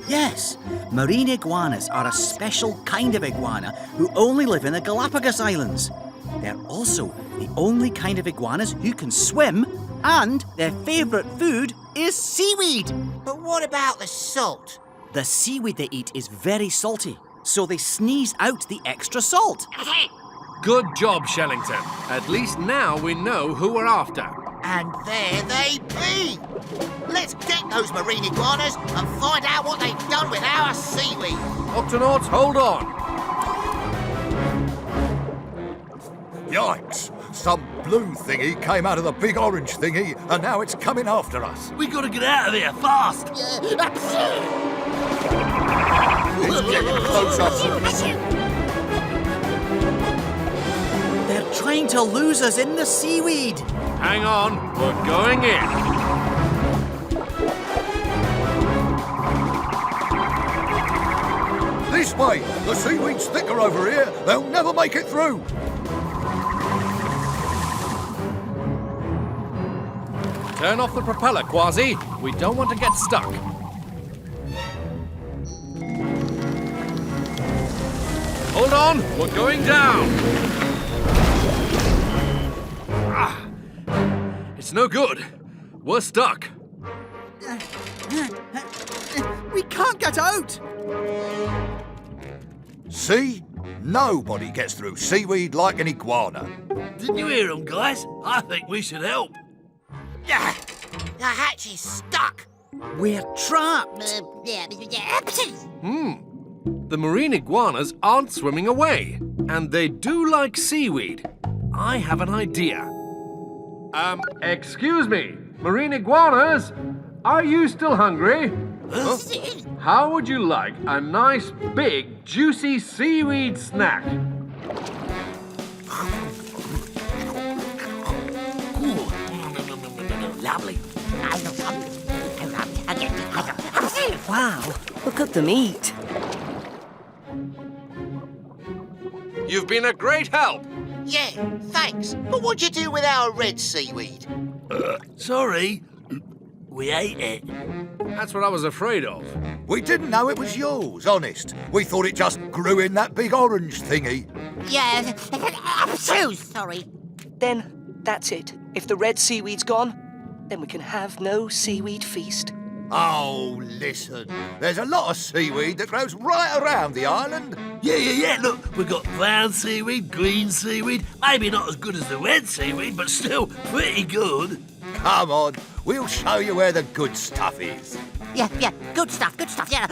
Yes, marine iguanas are a special kind of iguana who only live in the Galapagos Islands. They're also the only kind of iguanas who can swim, and their favourite food is seaweed. But what about the salt? The seaweed they eat is very salty, so they sneeze out the extra salt. Good job, Shellington. At least now we know who we're after. And there they be! Let's get those marine iguanas and find out what they've done with our seaweed. Octonauts, hold on. Yikes! Some blue thingy came out of the big orange thingy, and now it's coming after us. We gotta get out of here, fast! It's getting closer. They're trying to lose us in the seaweed. Hang on, we're going in. This way! The seaweed's thicker over here. They'll never make it through. Turn off the propeller, Kwazii. We don't want to get stuck. Hold on, we're going down. It's no good. We're stuck. We can't get out! See? Nobody gets through seaweed like an iguana. Didn't you hear them, guys? I think we should help. The hatch is stuck. We're trapped. The marine iguanas aren't swimming away, and they do like seaweed. I have an idea. Excuse me, marine iguanas, are you still hungry? Huh? How would you like a nice, big, juicy seaweed snack? Lovely. Wow, look at them eat. You've been a great help. Yeah, thanks. But what'd you do with our red seaweed? Sorry. We ate it. That's what I was afraid of. We didn't know it was yours, honest. We thought it just grew in that big orange thingy. Yeah, I'm so sorry. Then that's it. If the red seaweed's gone, then we can have no seaweed feast. Oh, listen. There's a lot of seaweed that grows right around the island. Yeah. Look, we've got brown seaweed, green seaweed. Maybe not as good as the red seaweed, but still pretty good. Come on, we'll show you where the good stuff is. Yeah, good stuff, yeah.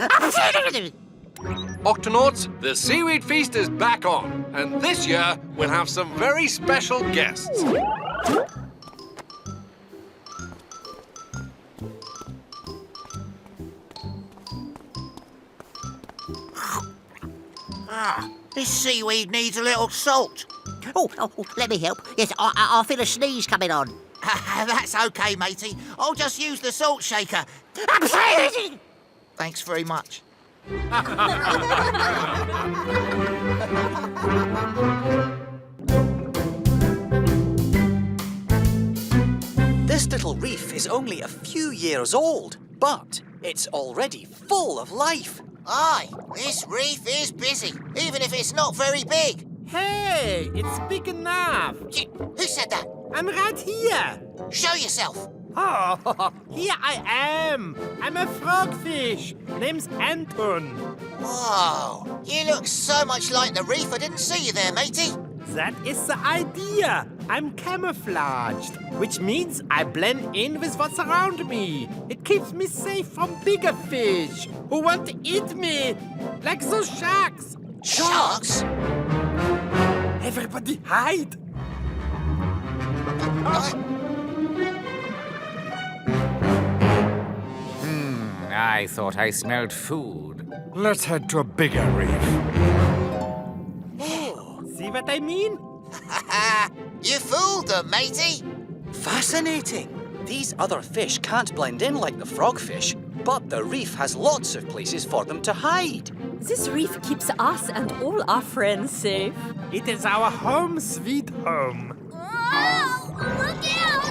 Octonauts, the seaweed feast is back on, and this year we'll have some very special guests. This seaweed needs a little salt. Oh, let me help. Yes, I feel a sneeze coming on. That's okay, matey. I'll just use the salt shaker. Thanks very much. This little reef is only a few years old, but it's already full of life. Aye, this reef is busy, even if it's not very big. Hey, it's big enough. Who said that? I'm right here. Show yourself. Oh, here I am. I'm a frogfish. Name's Anton. Whoa, you look so much like the reef. I didn't see you there, matey. That is the idea. I'm camouflaged, which means I blend in with what's around me. It keeps me safe from bigger fish who want to eat me, like those sharks. Sharks? Everybody hide! I thought I smelled food. Let's head to a bigger reef. See what I mean? You fooled them, matey. Fascinating. These other fish can't blend in like the frogfish, but the reef has lots of places for them to hide. This reef keeps us and all our friends safe. It is our home, sweet home. Oh, look out!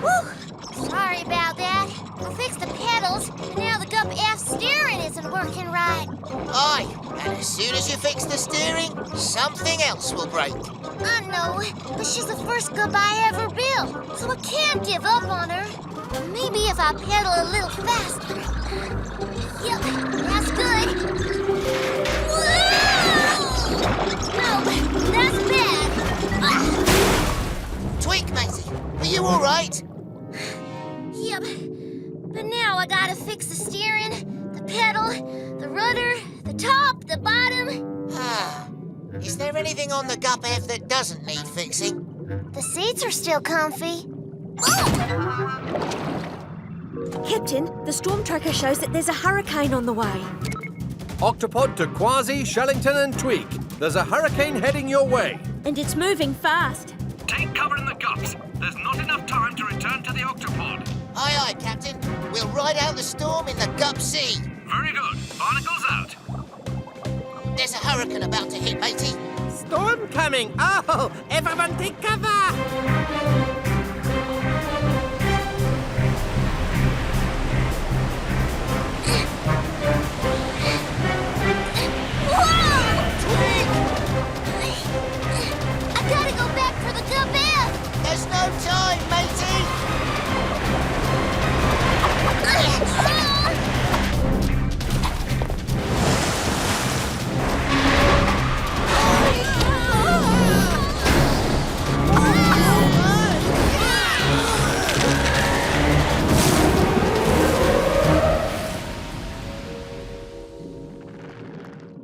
Whew. Sorry about that. I fixed the pedals, and now the Gup-F steering isn't working right. Aye, and as soon as you fix the steering, something else will break. I know, but she's the first Gup I ever built, so I can't give up on her. Maybe if I pedal a little faster. Yep, that's good. Whoa! No, that's bad. Tweak, matey, are you all right? Yep, but now I gotta fix the steering, the pedal, the rudder, the top, the bottom. Is there anything on the Gup-F that doesn't need fixing? The seats are still comfy. Captain, the storm tracker shows that there's a hurricane on the way. Octopod to Kwazii, Shellington and Tweak. There's a hurricane heading your way. And it's moving fast. Take cover in the Gups. There's not enough time to return to the Octopod. Aye, aye, Captain. We'll ride out the storm in the Gup-C. Very good. Barnacles out. There's a hurricane about to hit, matey. Storm coming! Oh, everyone take cover! I gotta go back for the Gup-F. There's no time, matey.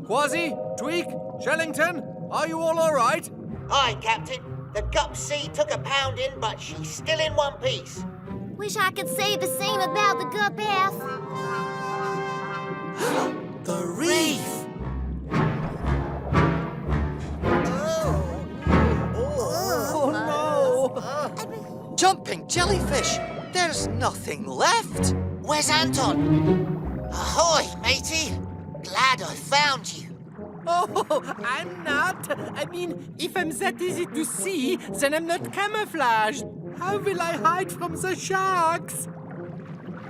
Kwazii, Tweak, Shellington, are you all right? Aye, Captain. The Gup-C took a pounding, but she's still in one piece. Wish I could say the same about the Gup-F. The reef! Jumping jellyfish! There's nothing left! Where's Anton? Ahoy, matey! Glad I found you. Oh, I'm not. I mean, if I'm that easy to see, then I'm not camouflaged. How will I hide from the sharks?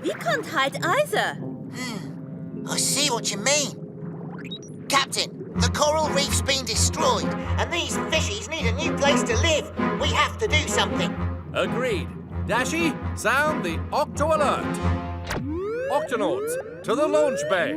We can't hide either. I see what you mean. Captain, the coral reef's been destroyed, and these fishies need a new place to live. We have to do something. Agreed. Dashi, sound the Octo alert. Octonauts, to the launch bay.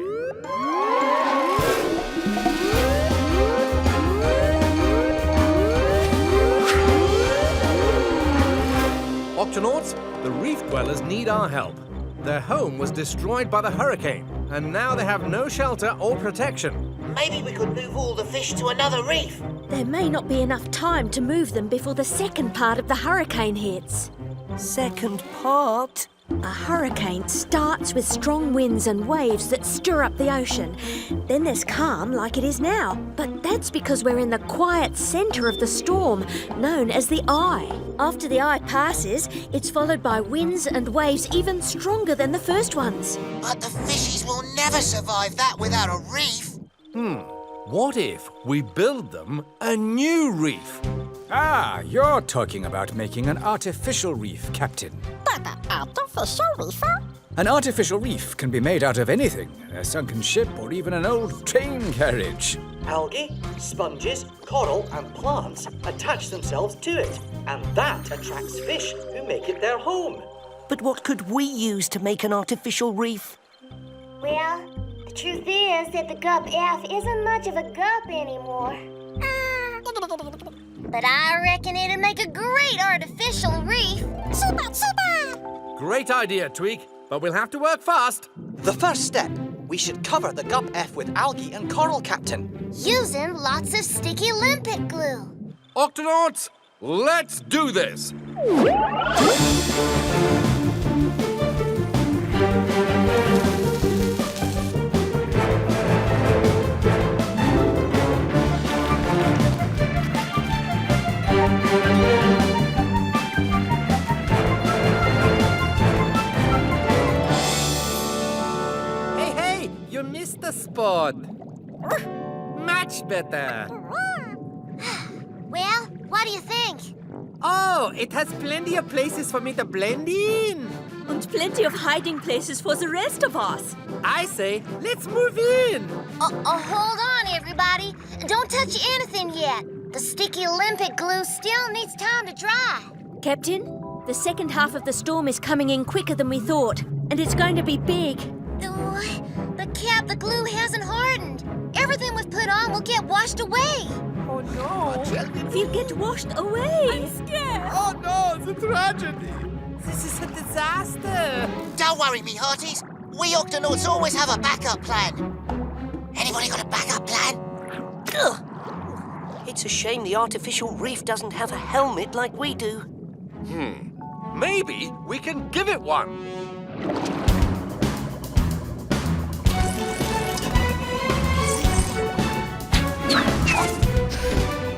Octonauts, the reef dwellers need our help. Their home was destroyed by the hurricane, and now they have no shelter or protection. Maybe we could move all the fish to another reef. There may not be enough time to move them before the second part of the hurricane hits. Second part? A hurricane starts with strong winds and waves that stir up the ocean. Then there's calm like it is now. But that's because we're in the quiet centre of the storm, known as the eye. After the eye passes, it's followed by winds and waves even stronger than the first ones. But the fishies will never survive that without a reef. What if we build them a new reef? Ah, you're talking about making an artificial reef, Captain. But an artificial reef? An artificial reef can be made out of anything, a sunken ship or even an old train carriage. Algae, sponges, coral and plants attach themselves to it, and that attracts fish who make it their home. But what could we use to make an artificial reef? Well, the truth is that the Gup-F isn't much of a Gup anymore. but I reckon it'd make a great artificial reef. Super, super! Great idea, Tweak, but we'll have to work fast. The first step, we should cover the Gup-F with algae and coral, Captain. Using lots of sticky limpet glue. Octonauts, let's do this! Hey, you missed the spot. Much better. Well, what do you think? Oh, it has plenty of places for me to blend in. And plenty of hiding places for the rest of us. I say, let's move in. Hold on, everybody. Don't touch anything yet. The sticky limpet glue still needs time to dry. Captain, the second half of the storm is coming in quicker than we thought, and it's going to be big. But Cap, the glue hasn't hardened. Everything we've put on will get washed away. Oh no! We'll get washed away. I'm scared. Oh no, it's a tragedy. This is a disaster. Don't worry, me hearties. We Octonauts always have a backup plan. Anybody got a backup plan? Ugh. It's a shame the artificial reef doesn't have a helmet like we do. Maybe we can give it one.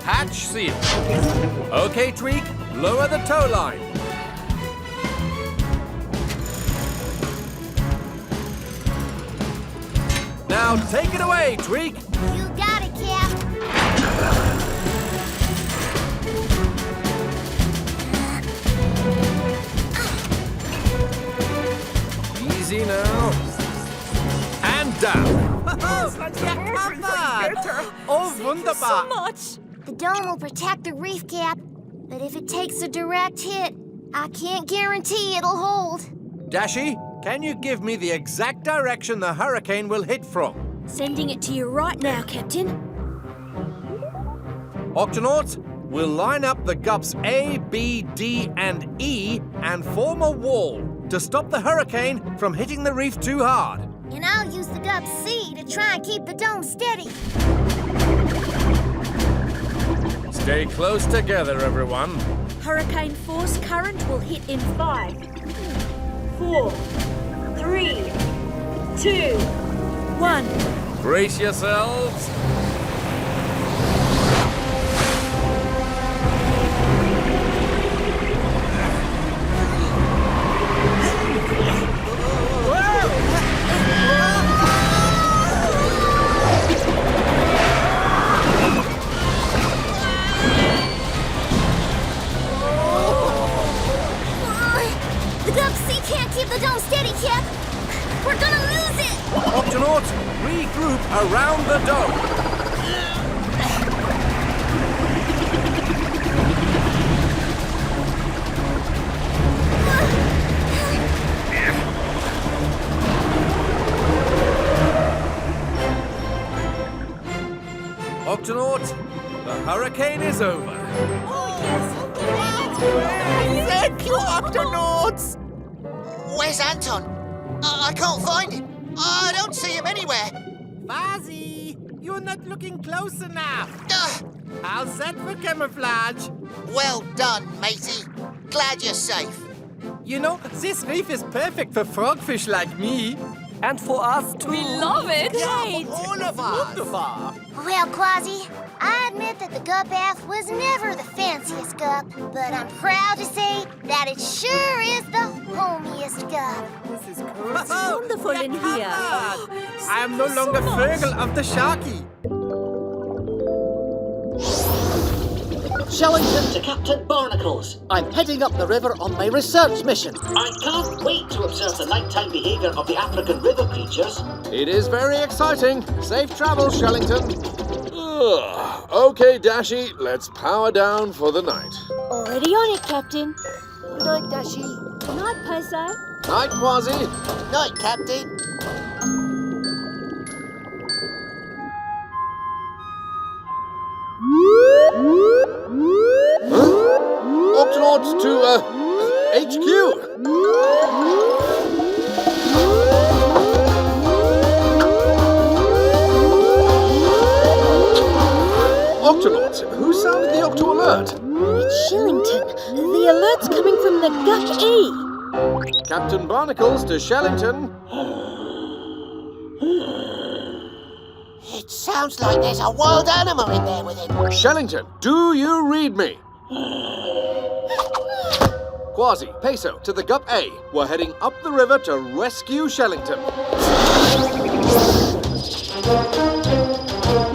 Hatch seal. Okay, Tweak, lower the tow line. Now take it away, Tweak. You got it, Cap. Easy now. And down. Oh, wunderbar. So much. The dome will protect the reef, Cap. But if it takes a direct hit, I can't guarantee it'll hold. Dashi, can you give me the exact direction the hurricane will hit from? Sending it to you right now, Captain. Octonauts, we'll line up the Gups A, B, D, and E and form a wall to stop the hurricane from hitting the reef too hard. And I'll use the Gup-C to try and keep the dome steady. Stay close together, everyone. Hurricane force current will hit in 5, 4, 3, 2, 1. Brace yourselves. The Gup-C can't keep the dome steady, Cap. We're gonna lose it. Octonauts, regroup around the dome. Octonauts, the hurricane is over. Thank you, Octonauts. Where's Anton? I can't find him. I don't see him anywhere. Kwazii, you're not looking close enough. How's that for camouflage? Well done, matey. Glad you're safe. You know, this reef is perfect for frogfish like me. And for us too. We love it. Yeah, for all of us. Wunderbar. Well, Kwazii, I admit that the Gup-F was never the fanciest Gup, but I'm proud to say that it sure is the homiest Gup. This is cool. It's wonderful in here. I am no longer Vögel of the Sharky. Shellington to Captain Barnacles. I'm heading up the river on my research mission. I can't wait to observe the nighttime behavior of the African river creatures. It is very exciting. Safe travels, Shellington. Okay, Dashi, let's power down for the night. Already on it, Captain. Good night, Dashi. Good night, Peso. Night, Kwazii. Night, Captain. Woo! Octonauts. Who sounded the Octo alert? It's Shillington. The alert's coming from the Gup-B. Captain Barnacles to Shellington. It sounds like there's a wild animal in there with him. Shellington, do you read me? Kwazii, Peso, to the Gup-A. We're heading up the river to rescue Shellington.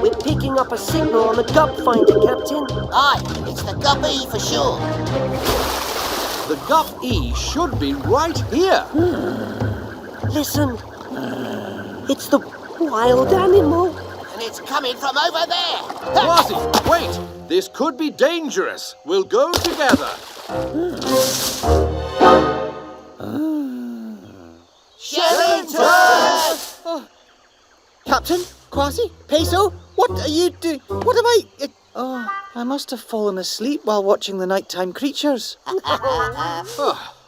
We're picking up a signal on the Gup finder, Captain. Aye, it's the Gup-E for sure. The Gup-E should be right here. Listen. It's the wild animal. And it's coming from over there. Kwazii, wait! This could be dangerous. We'll go together. Shellington! Captain, Kwazii, Peso, what are you doing? What am I... Oh, I must have fallen asleep while watching the nighttime creatures.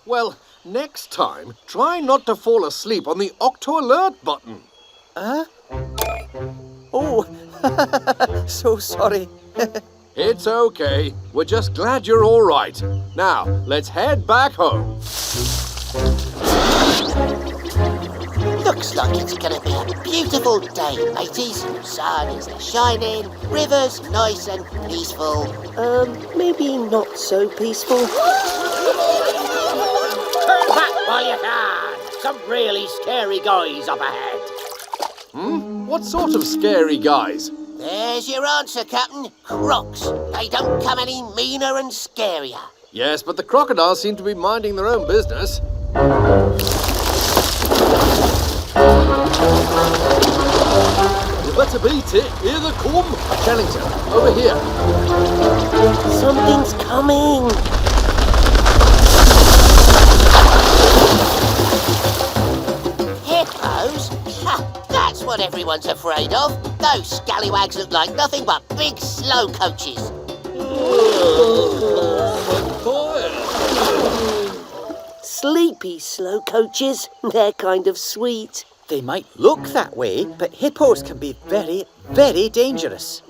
Well, next time, try not to fall asleep on the Octo alert button. Oh, so sorry. It's okay. We're just glad you're all right. Now, let's head back home. Looks like it's gonna be a beautiful day, mateys. Sun is shining, river's nice and peaceful. Maybe not so peaceful. Turn back while you can! Some really scary guys up ahead. What sort of scary guys? There's your answer, Captain. Crocs. They don't come any meaner and scarier. Yes, but the crocodiles seem to be minding their own business. You better beat it. Here they come. Shellington, over here. Something's coming. Hippos? Ha! That's what everyone's afraid of. Those scallywags look like nothing but big slow coaches. Sleepy slow coaches. They're kind of sweet. They might look that way, but hippos can be very, very dangerous.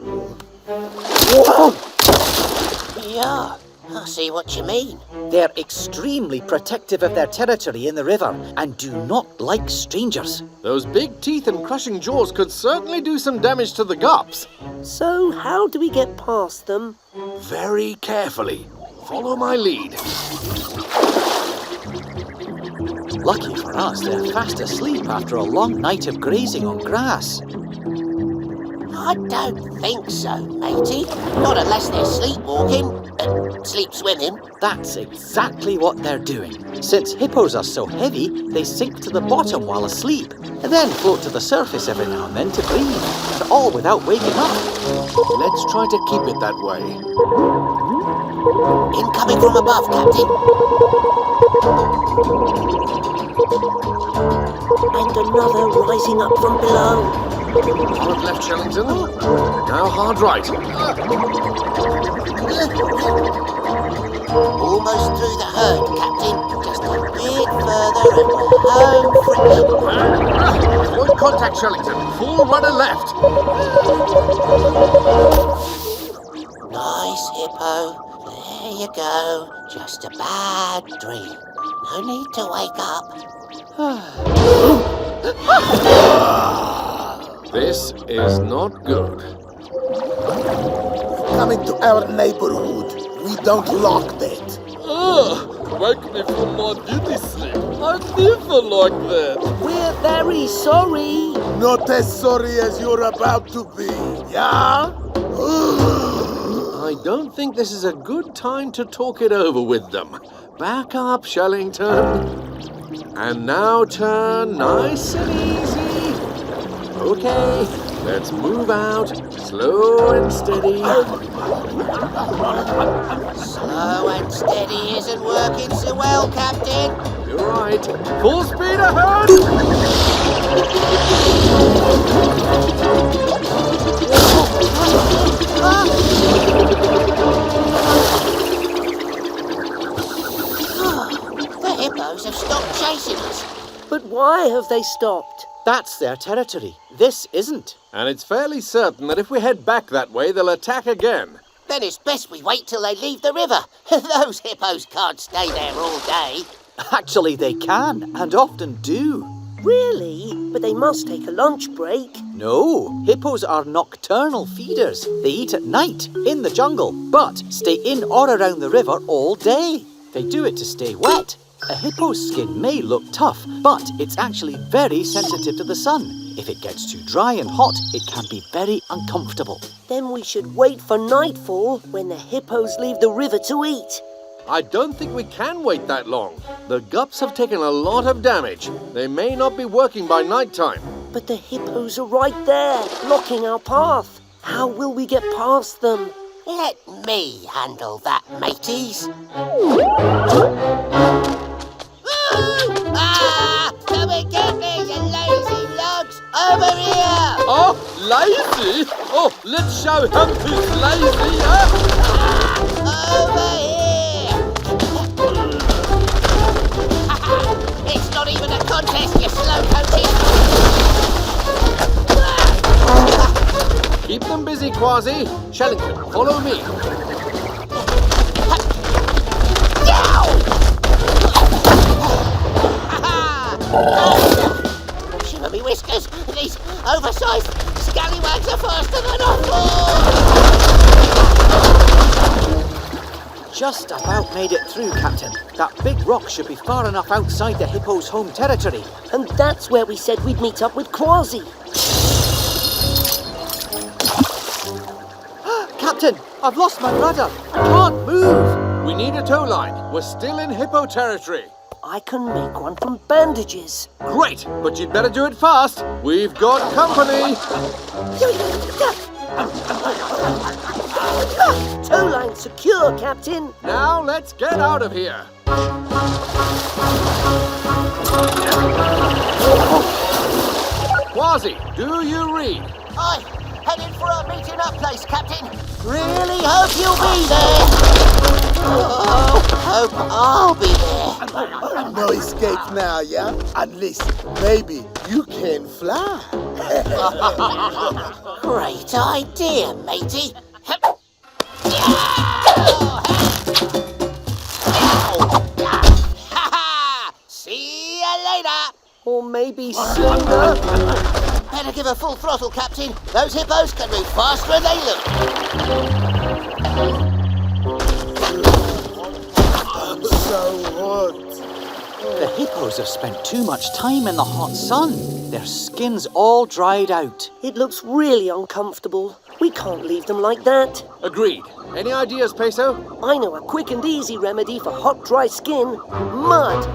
Whoa! Yeah, I see what you mean. They're extremely protective of their territory in the river and do not like strangers. Those big teeth and crushing jaws could certainly do some damage to the gups. So how do we get past them? Very carefully. Follow my lead. Lucky for us, they're fast asleep after a long night of grazing on grass. I don't think so, matey. Not unless they're sleepwalking. Sleep swimming. That's exactly what they're doing. Since hippos are so heavy, they sink to the bottom while asleep, and then float to the surface every now and then to breathe, and all without waking up. Let's try to keep it that way. Incoming from above, Captain. And another rising up from below. Hard left, Shellington. Now hard right. Almost through the herd, Captain. Just a bit further and we're home free. Avoid contact, Shellington. Full rudder left. Nice, Hippo. There you go. Just a bad dream. No need to wake up. This is not good. Coming to our neighborhood. We don't lock that. Wake me from my beauty sleep. I never like that. We're very sorry. Not as sorry as you're about to be, yeah? I don't think this is a good time to talk it over with them. Back up, Shellington. And now turn nice and easy. Okay, let's move out. Slow and steady. Slow and steady isn't working so well, Captain. You're right. Full speed ahead! The hippos have stopped chasing us. But why have they stopped? That's their territory. This isn't. And it's fairly certain that if we head back that way, they'll attack again. Then it's best we wait till they leave the river. Those hippos can't stay there all day. Actually, they can, and often do. Really? But they must take a lunch break. No, hippos are nocturnal feeders. They eat at night, in the jungle, but stay in or around the river all day. They do it to stay wet. A hippo's skin may look tough, but it's actually very sensitive to the sun. If it gets too dry and hot, it can be very uncomfortable. Then we should wait for nightfall when the hippos leave the river to eat. I don't think we can wait that long. The gups have taken a lot of damage. They may not be working by night time. But the hippos are right there, blocking our path. How will we get past them? Let me handle that, mateys. Come and get me, you lazy lugs! Over here! Oh, lazy? Oh, let's show him who's lazy, huh? Over here! It's not even a contest, you slow coaches! Keep them busy, Kwazii. Shellington, follow me. Shiver me whiskers! These oversized scallywags are faster than I thought! Just about made it through, Captain. That big rock should be far enough outside the hippo's home territory. And that's where we said we'd meet up with Kwazii. Captain, I've lost my rudder. I can't move. We need a tow line. We're still in hippo territory. I can make one from bandages. Great, but you'd better do it fast. We've got company. Tow line secure, Captain. Now let's get out of here. Kwazii, do you read? I'm headed for a meeting up place, Captain. Really hope you'll be there. Oh, hope I'll be there. No escape now, yeah? At least, maybe you can fly. Great idea, matey. See you later. Or maybe sooner. Better give her full throttle, Captain. Those hippos can move faster than they look. So hot. The hippos have spent too much time in the hot sun. Their skin's all dried out. It looks really uncomfortable. We can't leave them like that. Agreed. Any ideas, Peso? I know a quick and easy remedy for hot, dry skin. Mud.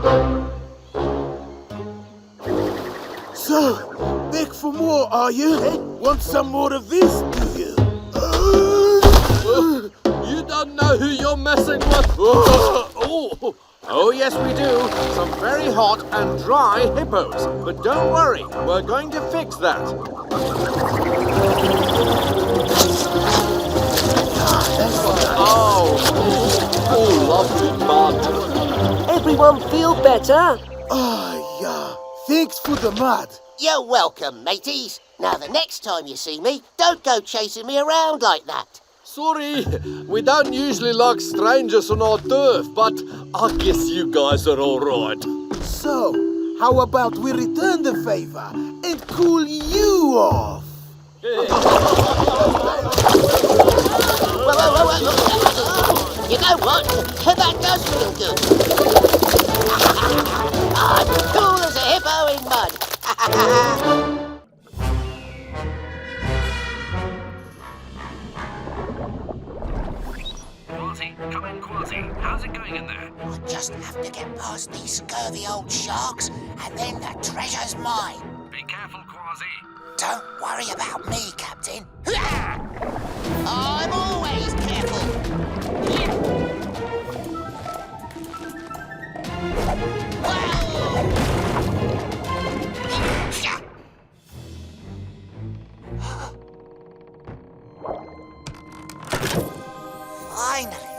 So, back for more, are you? Want some more of this, do you? You don't know who you're messing with. Oh, yes, we do. Some very hot and dry hippos. But don't worry, we're going to fix that. Oh, lovely mud. Everyone feel better? Yeah. Thanks for the mud. You're welcome, mateys. Now, the next time you see me, don't go chasing me around like that. Sorry, we don't usually like strangers on our turf, but I guess you guys are all right. So, how about we return the favor and cool you off? Whoa. You know what? That does feel good. I'm cool as a hippo in mud. Kwazii, come in, Kwazii. How's it going in there? I just have to get past these scurvy old sharks, and then the treasure's mine. Be careful, Kwazii. Don't worry about me, Captain. I'm always careful. Finally.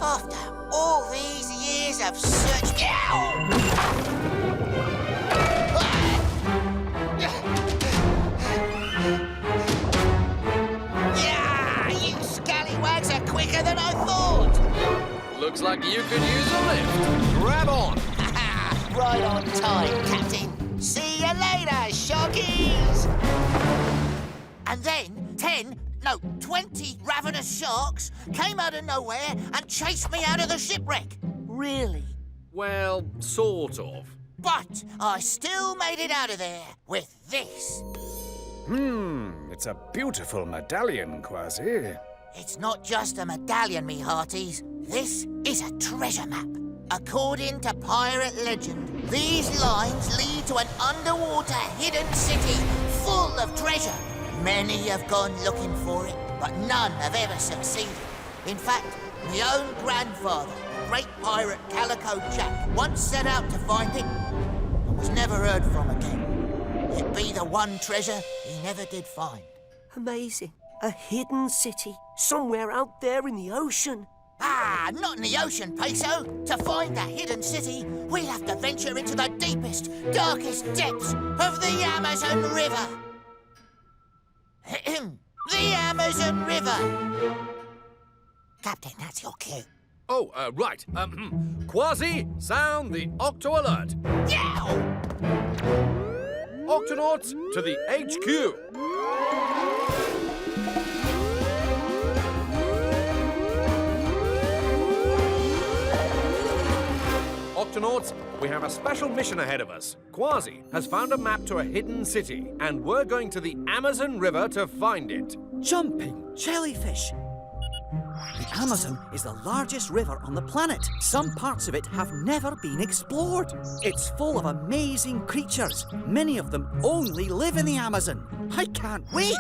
After all these years of search... time, Captain. See you later, sharkies! And then 20 ravenous sharks came out of nowhere and chased me out of the shipwreck. Really? Well, sort of. But I still made it out of there with this. It's a beautiful medallion, Kwazii. It's not just a medallion, me hearties. This is a treasure map. According to pirate legend, these lines lead to an underwater hidden city full of treasure. Many have gone looking for it, but none have ever succeeded. In fact, my own grandfather, the great pirate Calico Jack, once set out to find it and was never heard from again. It be the one treasure he never did find. Amazing. A hidden city somewhere out there in the ocean. Ah, not in the ocean, Peso. To find the hidden city, we'll have to venture into the deepest, darkest depths of the Amazon River. The Amazon River. Captain, that's your cue. Oh, right. Kwazii, sound the Octo alert. Yow! Octonauts to the HQ. Octonauts, we have a special mission ahead of us. Kwazii has found a map to a hidden city, and we're going to the Amazon River to find it. Jumping jellyfish. The Amazon is the largest river on the planet. Some parts of it have never been explored. It's full of amazing creatures. Many of them only live in the Amazon. I can't wait!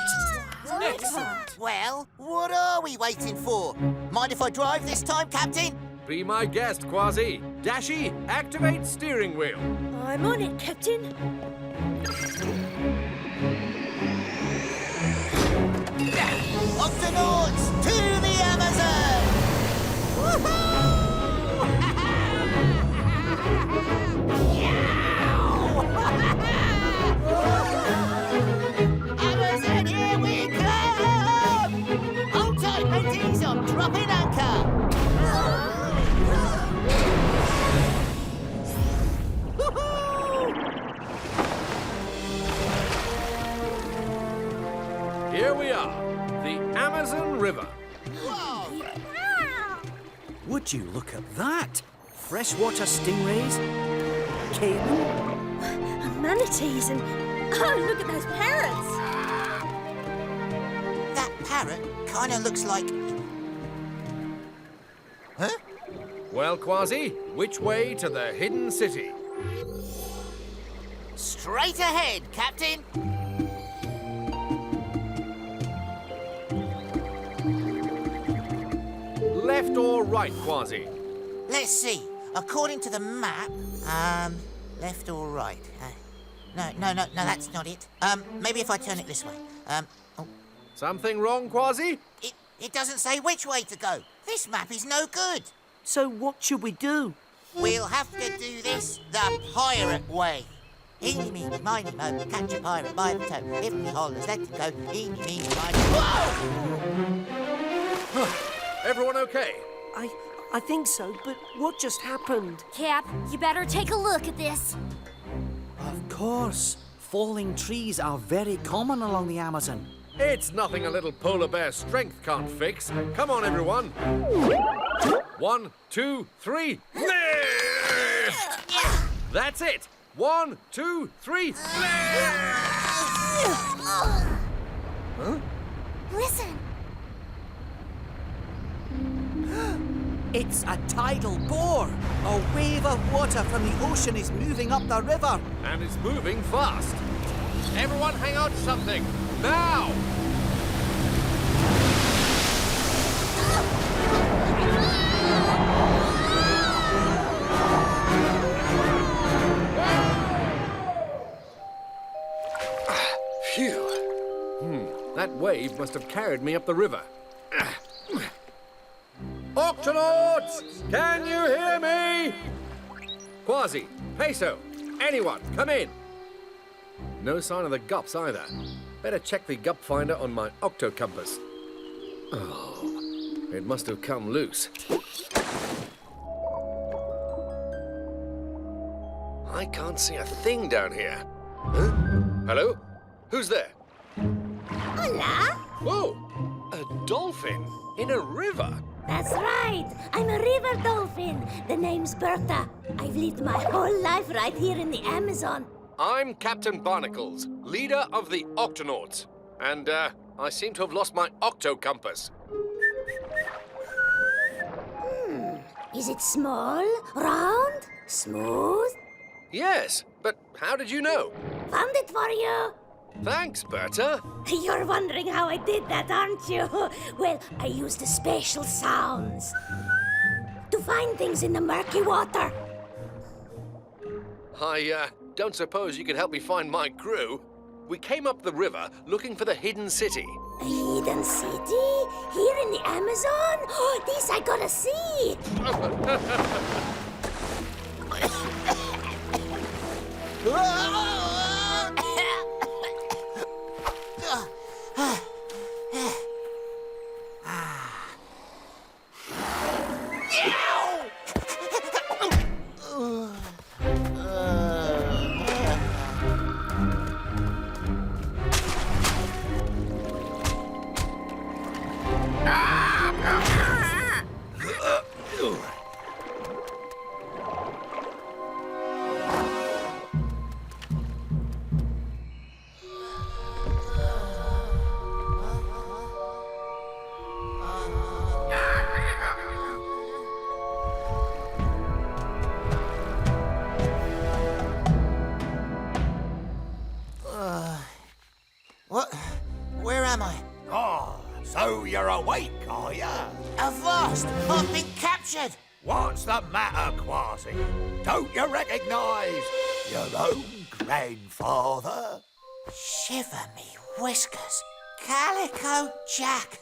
Excellent. Well, what are we waiting for? Mind if I drive this time, Captain? Be my guest, Kwazii. Dashi, activate steering wheel. I'm on it, Captain. Octonauts to the Amazon! Amazon, here we come! Hold tight, mateys, I'm dropping anchor! Here we are, the Amazon River. Would you look at that? Freshwater stingrays, caiman, manatees and... Oh, look at those parrots! That parrot kind of looks like... Huh? Well, Kwazii, which way to the hidden city? Straight ahead, Captain. Left or right, Kwazii? Let's see. According to the map, left or right? No, that's not it. Maybe if I turn it this way. Oh. Something wrong, Kwazii? It doesn't say which way to go. This map is no good. So what should we do? We'll have to do this the pirate way. Eeny, meeny, miny, mo, catch a pirate by the toe. If he hollers, let him go. Eeny, meeny, miny... Whoa! Everyone okay? I think so, but what just happened? Cap, you better take a look at this. Of course. Falling trees are very common along the Amazon. It's nothing a little polar bear strength can't fix. Come on, everyone. 1, 2, 3. That's it. 1, 2, 3. Huh? Listen. It's a tidal bore. A wave of water from the ocean is moving up the river. And it's moving fast. Everyone hang on to something. Now! Phew. That wave must have carried me up the river. Octonauts! Can you hear me? Kwazii, Peso, anyone, come in. No sign of the Gups either. Better check the Gup finder on my Octo compass. Oh, it must have come loose. I can't see a thing down here. Huh? Hello? Who's there? Hola! Whoa! A dolphin in a river? That's right. I'm a river dolphin. The name's Berta. I've lived my whole life right here in the Amazon. I'm Captain Barnacles, leader of the Octonauts. And, I seem to have lost my Octo compass. Is it small, round, smooth? Yes, but how did you know? Found it for you. Thanks, Berta. You're wondering how I did that, aren't you? Well, I used the special sounds to find things in the murky water. I, don't suppose you could help me find my crew? We came up the river looking for the hidden city. A hidden city? Here in the Amazon? Oh, this I gotta see! What? Where am I? Oh, so you're awake, are ya? Avast! I've been captured! What's the matter, Kwazii? Don't you recognise your own grandfather? Shiver me whiskers. Calico Jack.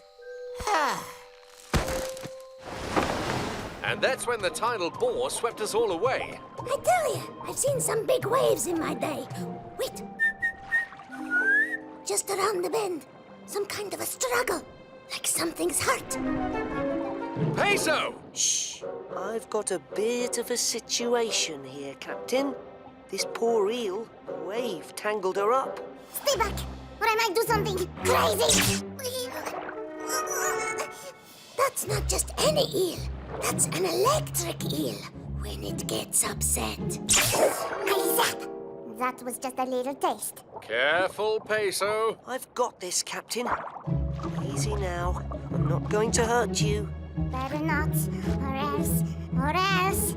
And that's when the tidal bore swept us all away. I tell you, I've seen some big waves in my day. Wait. Just around the bend, some kind of a struggle, like something's hurt. Peso! Shh! I've got a bit of a situation here, Captain. This poor eel, a wave tangled her up. Stay back, or I might do something crazy. That's not just any eel. That's an electric eel when it gets upset. That was just a little taste. Careful, Peso. I've got this, Captain. Easy now. I'm not going to hurt you. Better not, or else.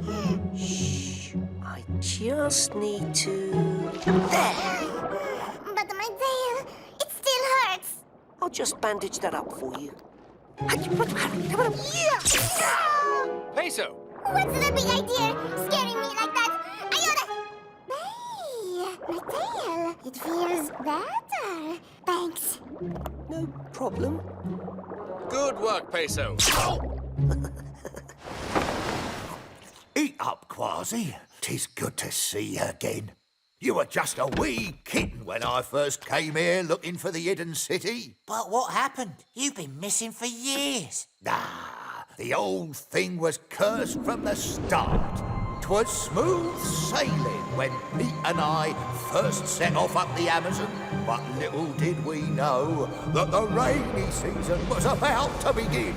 Shh. I just need to... There! But my tail, it still hurts. I'll just bandage that up for you. Peso! What's the big idea? Scaring me like that? Hey, my tail. It feels better. Thanks. No problem. Good work, Peso. Eat up, Kwazii. 'Tis good to see you again. You were just a wee kitten when I first came here looking for the hidden city. But what happened? You've been missing for years. The old thing was cursed from the start. 'Twas smooth sailing when Pete and I first set off up the Amazon. But little did we know that the rainy season was about to begin.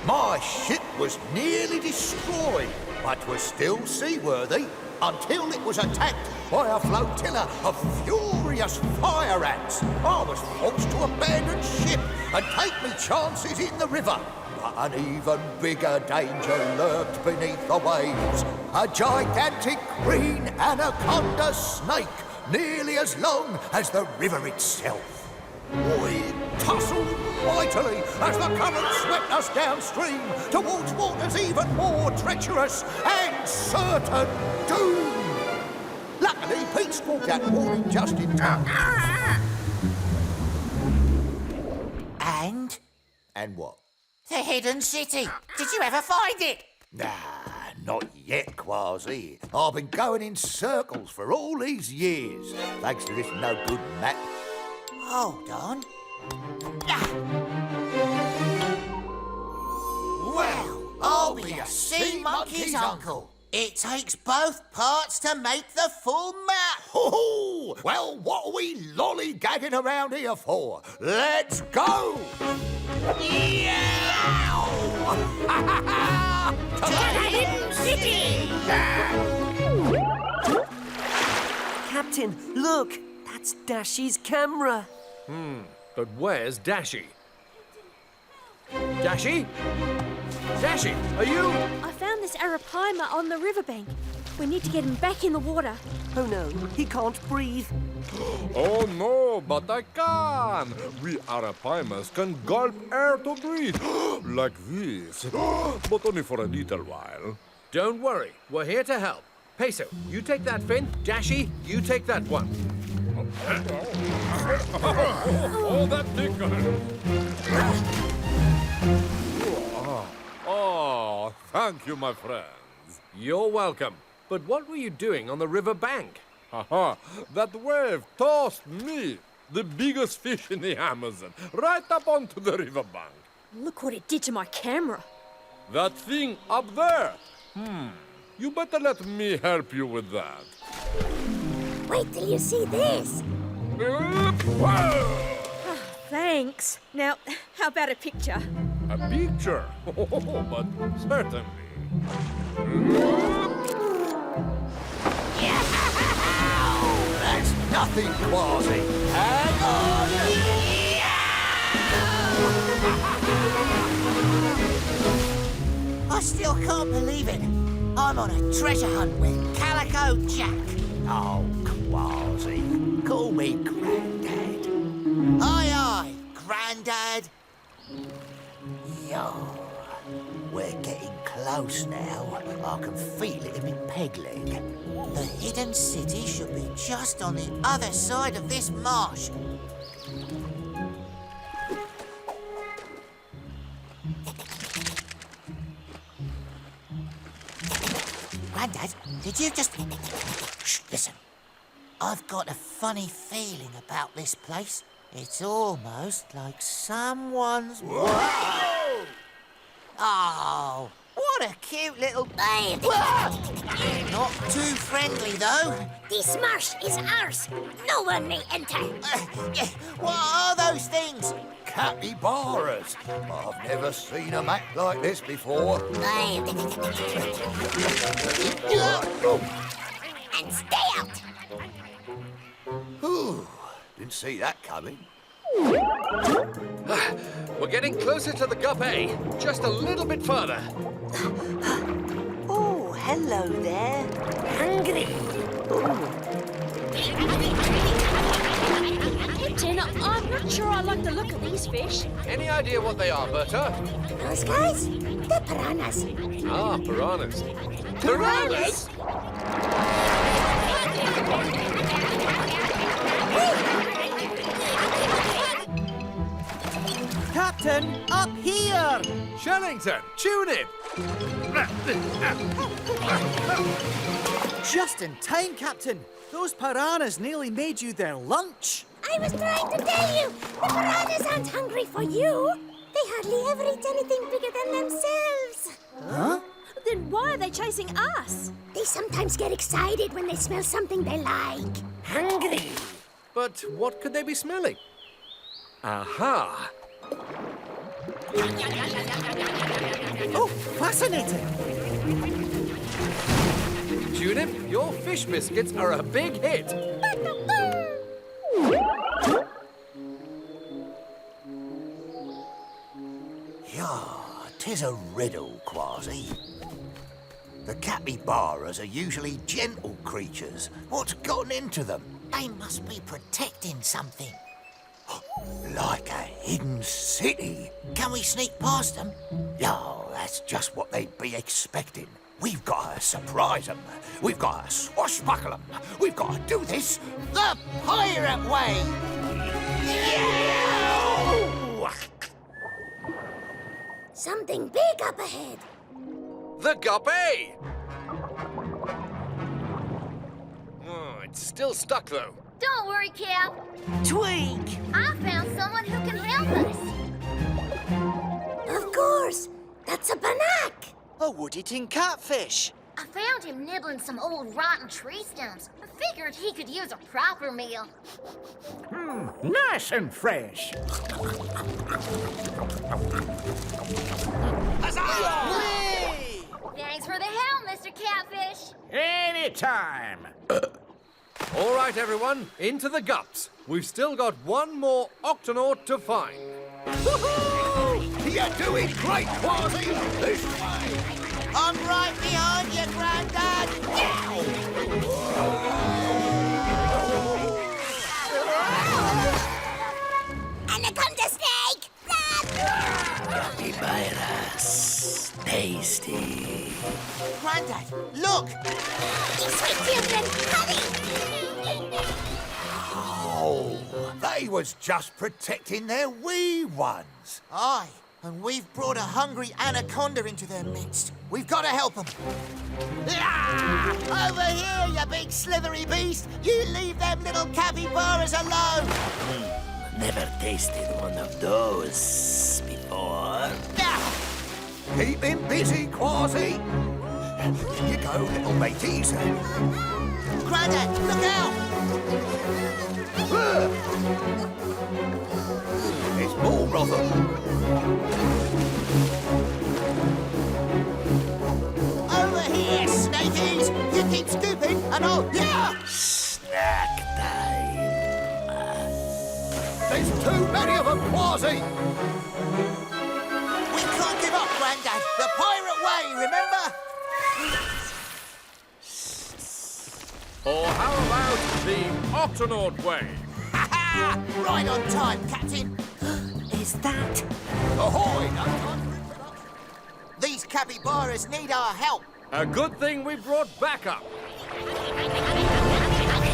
My ship was nearly destroyed, but was still seaworthy until it was attacked by a flotilla of furious fire ants. I was forced to abandon ship and take me chances in the river. But an even bigger danger lurked beneath the waves. A gigantic green anaconda snake, nearly as long as the river itself. We tussled mightily as the current swept us downstream towards waters even more treacherous and certain doom. Luckily, Pete squawked that warning just in time. And what? The hidden city. Did you ever find it? Not yet, Kwazii. I've been going in circles for all these years, thanks to this no-good map. Hold on. Well, I'll be a sea monkey's uncle. It takes both parts to make the full map. Ho-ho! Well, what are we lollygagging around here for? Let's go! To the hidden city! Captain, look! That's Dashi's camera. But where's Dashi? Dashi? Dashi, are you? I found this arapaima on the riverbank. We need to get him back in the water. Oh no, he can't breathe. Oh no, but I can! We arapaimas can gulp air to breathe, like this, but only for a little while. Don't worry, we're here to help. Peso, you take that fin. Dashi, you take that one. Oh, that tickles! Oh, thank you, my friends. You're welcome. But what were you doing on the river bank? Haha, that wave tossed me, the biggest fish in the Amazon, right up onto the riverbank. Look what it did to my camera. That thing up there. You better let me help you with that. Wait till you see this. Thanks. Now, how about a picture? A picture? Oh, but certainly. That's nothing, Kwazii. Hang on! I still can't believe it. I'm on a treasure hunt with Calico Jack. Oh, Kwazii. Call me Grandad. Aye, aye, Grandad. Yo, we're getting close now. I can feel it in my peg leg. The hidden city should be just on the other side of this marsh. Grandad, did you just... Shh, listen. I've got a funny feeling about this place. It's almost like someone's... Whoa! Oh, what a cute little... Not too friendly, though. This marsh is ours. No one may enter. What are those things? Capybaras. I've never seen a act like this before. And stay out. Ooh, didn't see that coming. We're getting closer to the Gup-B. Just a little bit further. Oh, hello there. Hungry. Captain, I'm not sure I like the look of these fish. Any idea what they are, Berta? Those guys? They're piranhas. Ah, piranhas. Piranhas? Captain, up here! Shellington, tune it! Just in time, Captain. Those piranhas nearly made you their lunch. I was trying to tell you, the piranhas aren't hungry for you. They hardly ever eat anything bigger than themselves. Huh? Then why are they chasing us? They sometimes get excited when they smell something they like. Hungry. But what could they be smelling? Aha! Oh, fascinating! Junip, your fish biscuits are a big hit. Yeah, 'tis a riddle, Kwazii. The capybaras are usually gentle creatures. What's gotten into them? They must be protecting something. Like a hidden city. Can we sneak past them? Yeah, that's just what they'd be expecting. We've got to surprise them. We've got to swashbuckle them. We've got to do this the pirate way! Something big up ahead. The Gup-B! Oh, it's still stuck, though. Don't worry, Kelp. Twig! I found someone who can help us. Of course. That's a banak. A wood-eating catfish. I found him nibbling some old rotten tree stems. I figured he could use a proper meal. Nice and fresh. Thanks for the help, Mr. Catfish. Anytime. All right, everyone, into the gups. We've still got one more Octonaut to find. You're doing great, Kwazii! This way! I'm right behind you, Grandad! Anaconda snake! Capybaras. Tasty. Grandad, look! Sweet children, hurry! Oh, they was just protecting their wee ones. Aye, and we've brought a hungry anaconda into their midst. We've got to help them. Over here, you big slithery beast! You leave them little capybaras alone! Never tasted one of those before. Keep him busy, Kwazii. You go, little mateys. Grandad, look out! There's more of them. Over here, snakies! You keep scooping and I'll... Snack time. There's too many of them, Kwazii. We can't give up, Grandad. The pirate way, remember? Or how about the Octonaut way? Right on time, Captain. Is that? Ahoy! These capybaras need our help. A good thing we brought backup.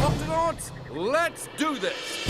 Octonauts, let's do this.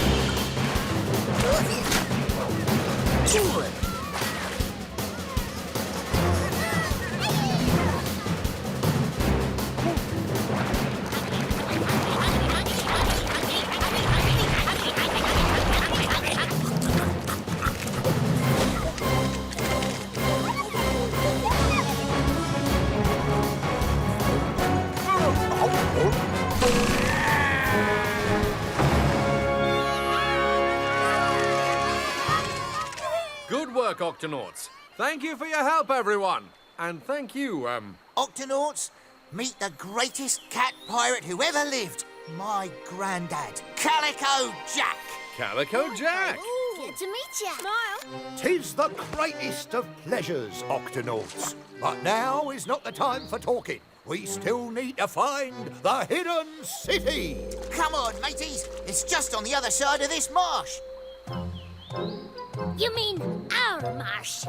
Good work, Octonauts. Thank you for your help, everyone. And thank you, Octonauts, meet the greatest cat pirate who ever lived. My Grandad, Calico Jack. Calico Jack. Good to meet you. Smile. 'Tis the greatest of pleasures, Octonauts. But now is not the time for talking. We still need to find the hidden city. Come on, mateys. It's just on the other side of this marsh. You mean our marsh?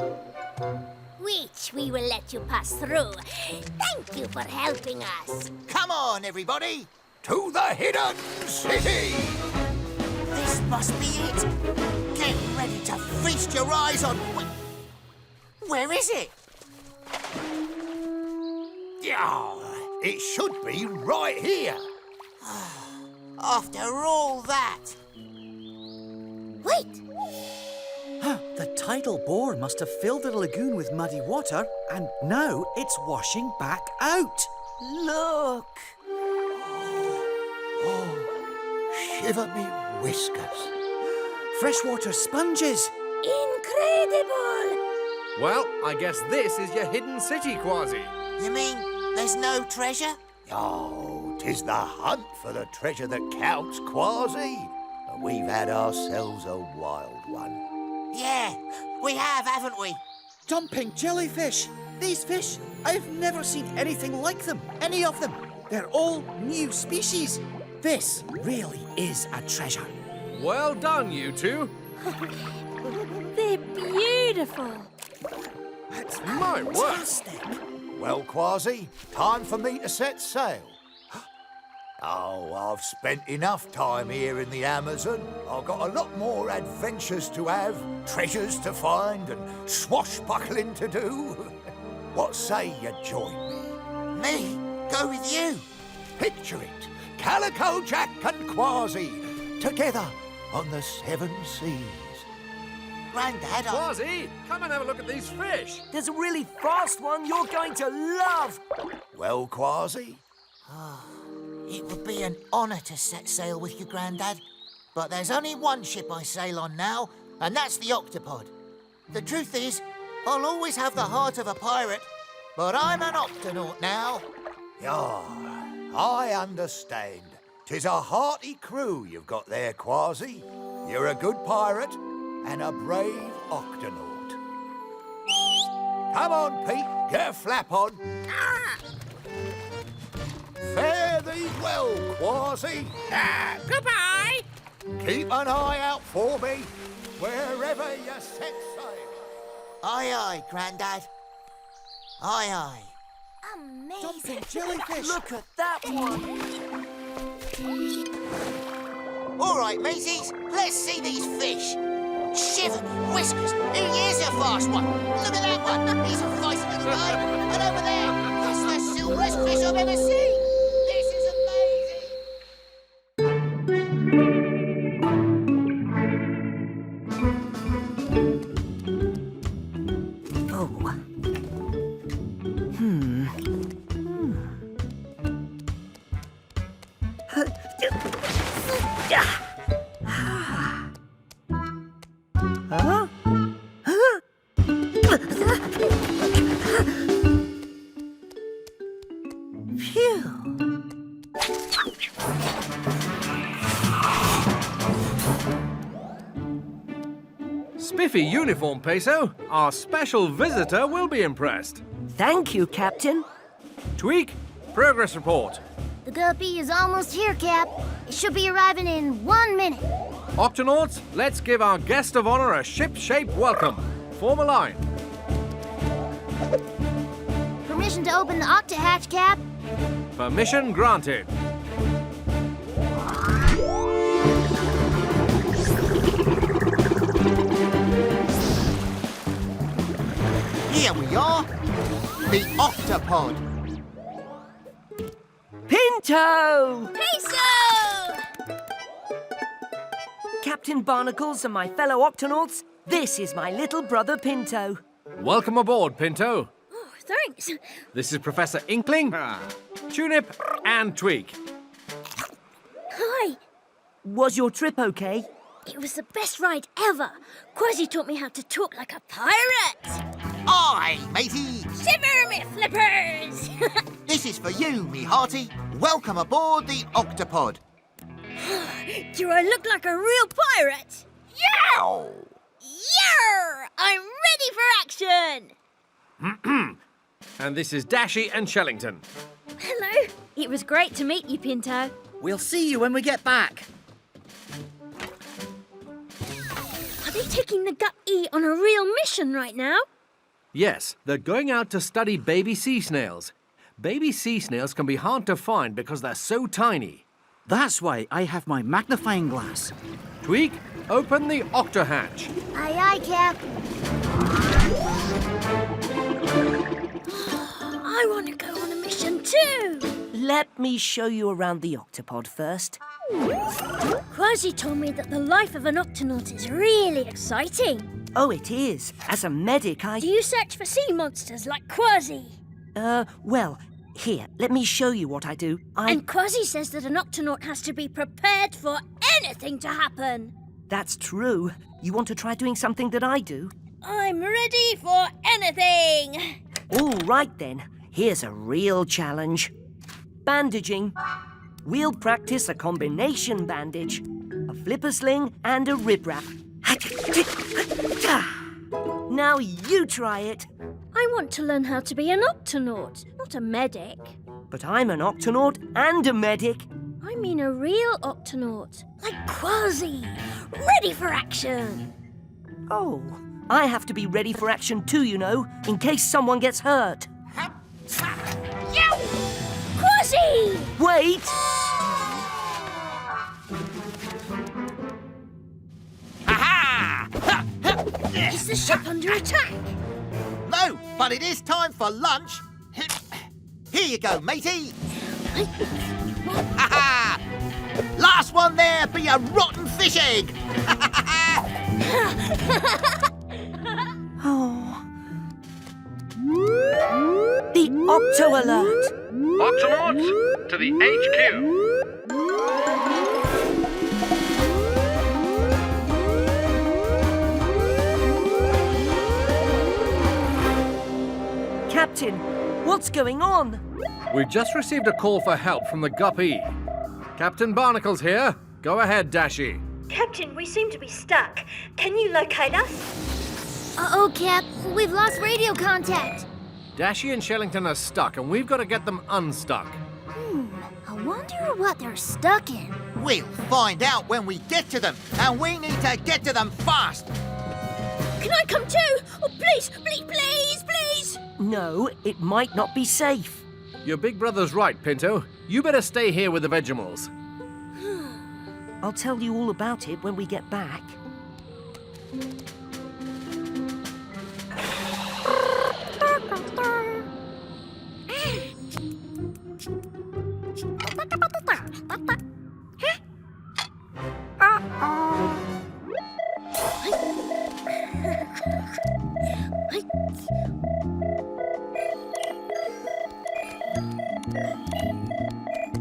Which we will let you pass through. Thank you for helping us. Come on, everybody. To the hidden city. This must be it. Get ready to feast your eyes on... Where is it? Yeah, it should be right here. After all that. Wait. The tidal bore must have filled the lagoon with muddy water, and now it's washing back out. Look. Shiver me whiskers. Freshwater sponges. Incredible. Well, I guess this is your hidden city, Kwazii. You mean there's no treasure? Oh, 'tis the hunt for the treasure that counts, Kwazii. And we've had ourselves a wild one. Yeah, we have, haven't we? Dumping jellyfish. These fish, I've never seen anything like them. Any of them. They're all new species. This really is a treasure. Well done, you two. They're beautiful. That's my word. Well, Kwazii, time for me to set sail. Oh, I've spent enough time here in the Amazon. I've got a lot more adventures to have, treasures to find, and swashbuckling to do. What say you join me? Me? Go with you? Picture it. Calico Jack and Kwazii, together on the 7 seas. Grandad, Kwazii, come and have a look at these fish. There's a really fast one you're going to love. Well, Kwazii? It would be an honour to set sail with you, Grandad. But there's only one ship I sail on now, and that's the Octopod. The truth is, I'll always have the heart of a pirate, but I'm an Octonaut now. Yeah, I understand. 'Tis a hearty crew you've got there, Kwazii. You're a good pirate and a brave Octonaut. Come on, Pete, get a flap on. Fare thee well, Kwazii. Goodbye. Keep an eye out for me wherever you set sail. Aye, aye, Grandad. Aye, aye. Amazing jellyfish. Look at that one. All right, mateys, let's see these fish. Shiver me whiskers, who here's a fast one? Look at that one, he's a feisty little guy. And over there, that's the silverest fish I've ever seen. This is amazing. Huh? Phew. Spiffy uniform, Peso. Our special visitor will be impressed. Thank you, Captain. Tweak, progress report. The Gup-B is almost here, Cap. It should be arriving in 1 minute. Octonauts, let's give our guest of honor a ship-shaped welcome. Form a line. Permission to open the Octa hatch, Cap. Permission granted. Here we are, the Octopod. Pinto! Peso! Captain Barnacles and my fellow Octonauts, this is my little brother Pinto. Welcome aboard, Pinto. Oh, thanks. This is Professor Inkling, Tunip, and Tweak. Hi. Was your trip okay? It was the best ride ever. Kwazii taught me how to talk like a pirate. Aye, matey. Shiver me flippers! This is for you, me hearty. Welcome aboard the Octopod. Do I look like a real pirate? Yow! Yarr! I'm ready for action! And this is Dashi and Shellington. Hello. It was great to meet you, Pinto. We'll see you when we get back. Are they taking the Gup-B on a real mission right now? Yes, they're going out to study baby sea snails. Baby sea snails can be hard to find because they're so tiny. That's why I have my magnifying glass. Tweak, open the Octo hatch. Aye, aye, Cap. I want to go on a mission too. Let me show you around the Octopod first. Kwazii told me that the life of an Octonaut is really exciting. Oh, it is. As a medic, Do you search for sea monsters like Kwazii? Well, here, let me show you what I do. And Kwazii says that an Octonaut has to be prepared for anything to happen. That's true. You want to try doing something that I do? I'm ready for anything. All right, then. Here's a real challenge. Bandaging. We'll practice a combination bandage. A flipper sling and a rib wrap. Now you try it. I want to learn how to be an Octonaut, not a medic. But I'm an Octonaut and a medic. I mean a real Octonaut, like Kwazii, ready for action. Oh, I have to be ready for action too, you know, in case someone gets hurt. Kwazii! Wait! Is the ship under attack? No, but it is time for lunch. Here you go, matey. Ha-ha! Last one there be a rotten fish egg. Oh. The Octo alert! Octonauts, to the HQ. Captain, what's going on? We've just received a call for help from the Gup-B. Captain Barnacles here. Go ahead, Dashi. Captain, we seem to be stuck. Can you locate us? Uh-oh, Cap. We've lost radio contact. Dashi and Shellington are stuck, and we've got to get them unstuck. I wonder what they're stuck in. We'll find out when we get to them, and we need to get to them fast. Can I come too? Oh, please, please, please, please! No, it might not be safe. Your big brother's right, Pinto. You better stay here with the Vegemals. I'll tell you all about it when we get back.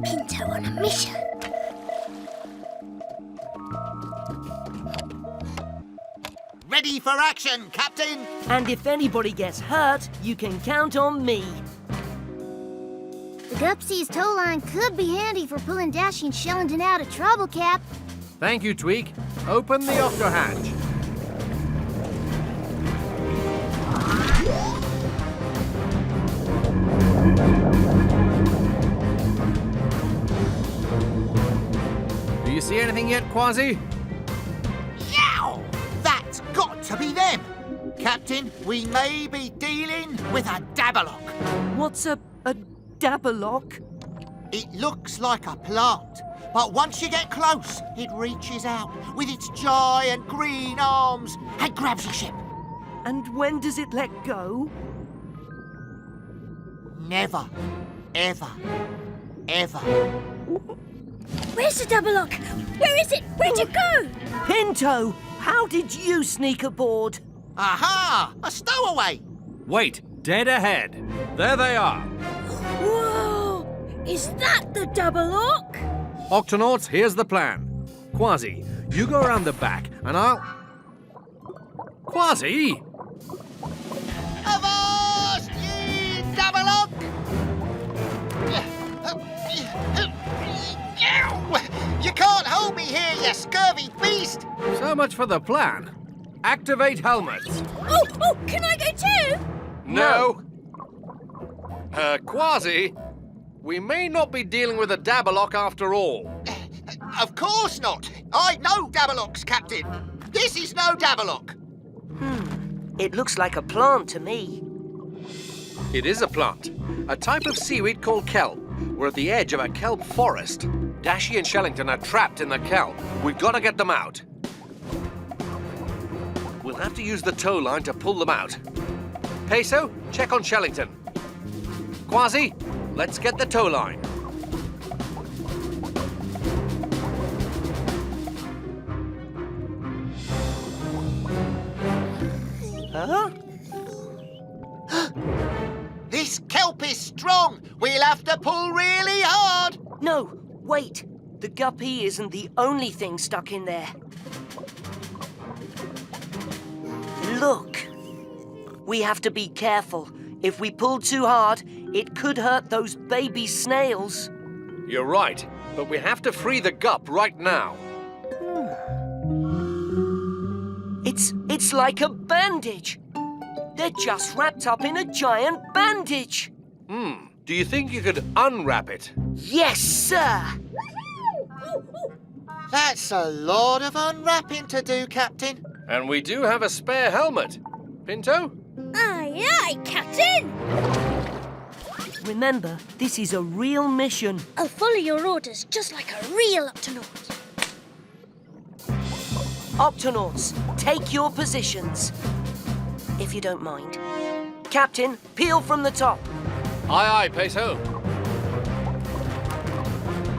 Pinto on a mission. Ready for action, Captain! And if anybody gets hurt, you can count on me. The Gup-C's tow line could be handy for pulling Dashi and Shellington out of trouble, Cap. Thank you, Tweak. Open the Octo hatch. Do you see anything yet, Kwazii? Yow! That's got to be them! Captain, we may be dealing with a Dabberlock. What's a Dabberlock? It looks like a plant, but once you get close, it reaches out with its giant green arms and grabs your ship. And when does it let go? Never, ever, ever. Where's the Dabberlock? Where is it? Where'd it go? Pinto, how did you sneak aboard? Aha! A stowaway! Wait, dead ahead. There they are. Whoa! Is that the Dabberlock? Octonauts, here's the plan. Kwazii, you go around the back, and I'll... Kwazii! Avast, ye Dabberlock! You can't hold me here, you scurvy beast! So much for the plan. Activate helmets. Oh, can I go too? No. Kwazii, we may not be dealing with a Dabberlock after all. Of course not. I know Dabberlocks, Captain. This is no Dabberlock. It looks like a plant to me. It is a plant, a type of seaweed called kelp. We're at the edge of a kelp forest. Dashi and Shellington are trapped in the kelp. We've got to get them out. We'll have to use the tow line to pull them out. Peso, check on Shellington. Kwazii, let's get the tow line. Huh? This kelp is strong. We'll have to pull really hard. No, wait. The Gup-B isn't the only thing stuck in there. Look. We have to be careful. If we pull too hard, it could hurt those baby snails. You're right, but we have to free the Gup right now. It's like a bandage. They're just wrapped up in a giant bandage. Do you think you could unwrap it? Yes, sir. That's a lot of unwrapping to do, Captain. And we do have a spare helmet. Pinto? Aye, aye, Captain! Remember, this is a real mission. I'll follow your orders just like a real Octonaut. Octonauts, take your positions. If you don't mind. Captain, peel from the top. Aye, aye, Peso.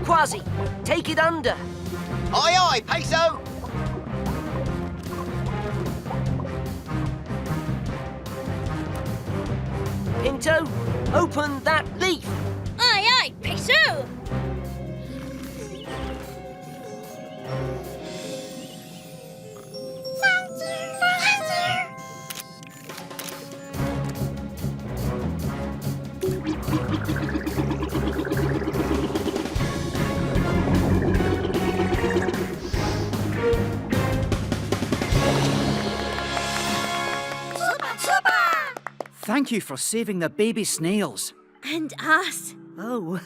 Kwazii, take it under. Aye, aye, Peso. Octo, open that leaf. Aye, aye, Peso! Thank you for saving the baby snails. And us. Oh.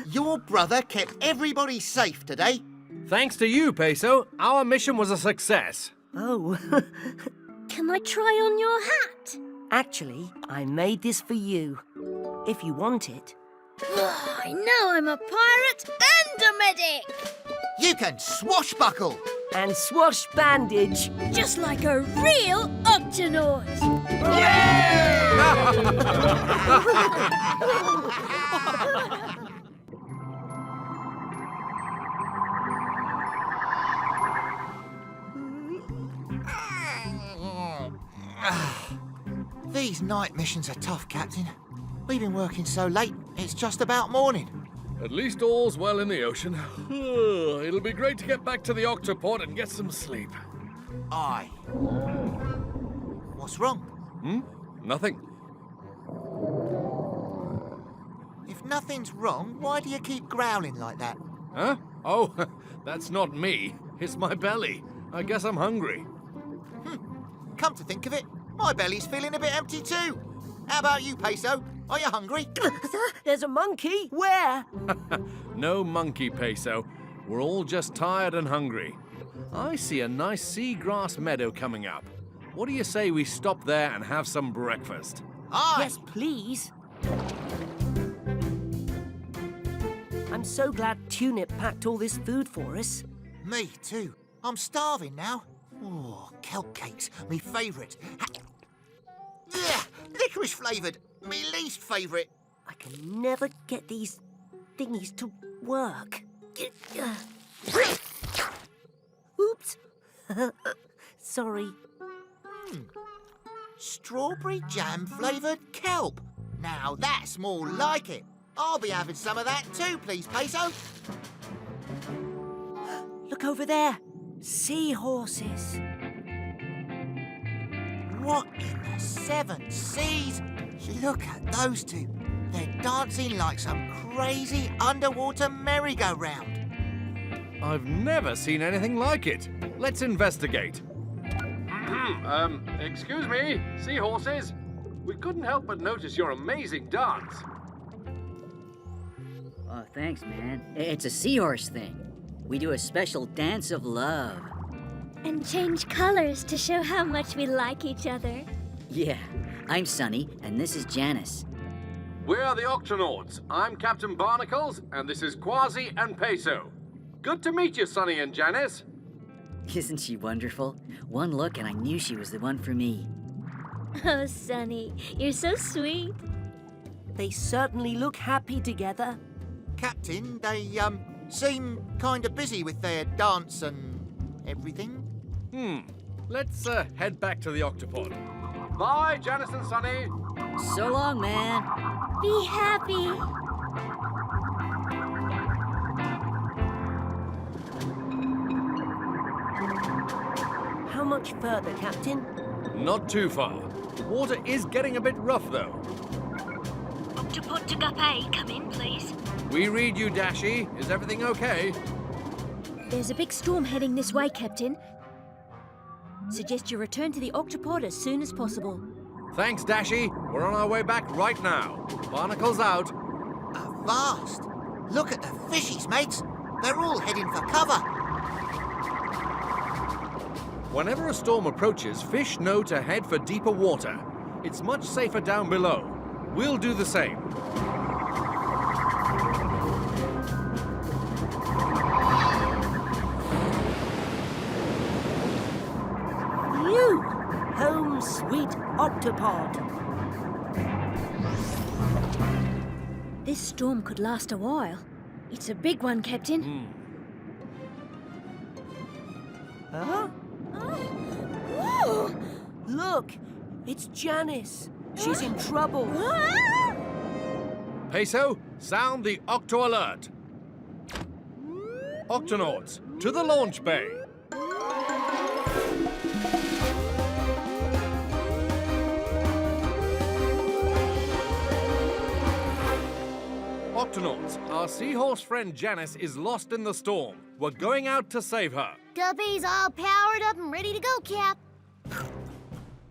Your brother kept everybody safe today. Thanks to you, Peso, our mission was a success. Oh. Can I try on your hat? Actually, I made this for you. If you want it. I know I'm a pirate and a medic! You can swashbuckle. And swash bandage. Just like a real Octonaut! These night missions are tough, Captain. We've been working so late, it's just about morning. At least all's well in the ocean. It'll be great to get back to the Octopod and get some sleep. Aye. What's wrong? Nothing. If nothing's wrong, why do you keep growling like that? Huh? Oh, that's not me. It's my belly. I guess I'm hungry. Come to think of it, my belly's feeling a bit empty too. How about you, Peso? Are you hungry? There's a monkey. Where? No monkey, Peso. We're all just tired and hungry. I see a nice seagrass meadow coming up. What do you say we stop there and have some breakfast? Aye. Yes, please. I'm so glad Tunip packed all this food for us. Me too. I'm starving now. Oh, kelp cakes, me favourite. Licorice flavoured, me least favourite. I can never get these thingies to work. Oops. Sorry. Strawberry jam flavoured kelp. Now that's more like it. I'll be having some of that too, please, Peso. Look over there. Seahorses. What in the seven seas? Look at those two. They're dancing like some crazy underwater merry-go-round. I've never seen anything like it. Let's investigate. Excuse me, seahorses. We couldn't help but notice your amazing dance. Oh, thanks, man. It's a seahorse thing. We do a special dance of love. And change colors to show how much we like each other. Yeah, I'm Sunny, and this is Janice. We're the Octonauts. I'm Captain Barnacles, and this is Kwazii and Peso. Good to meet you, Sunny and Janice. Isn't she wonderful? One look and I knew she was the one for me. Oh, Sunny, you're so sweet. They certainly look happy together. Captain, they, seem kind of busy with their dance and everything. Let's head back to the Octopod. Bye, Janice and Sunny. So long, man. Be happy. How much further, Captain? Not too far. The water is getting a bit rough, though. Octopod to Gup-A, come in, please. We read you, Dashi. Is everything okay? There's a big storm heading this way, Captain. Suggest you return to the Octopod as soon as possible. Thanks, Dashi. We're on our way back right now. Barnacles out. Avast! Look at the fishies, mates. They're all heading for cover. Whenever a storm approaches, fish know to head for deeper water. It's much safer down below. We'll do the same. You! Home sweet Octopod. This storm could last a while. It's a big one, Captain. Huh? Whoa! Look! It's Janice. She's in trouble. Peso, sound the Octo alert. Octonauts, to the launch bay. Octonauts, our seahorse friend Janice is lost in the storm. We're going out to save her. Gup-B's all powered up and ready to go, Cap.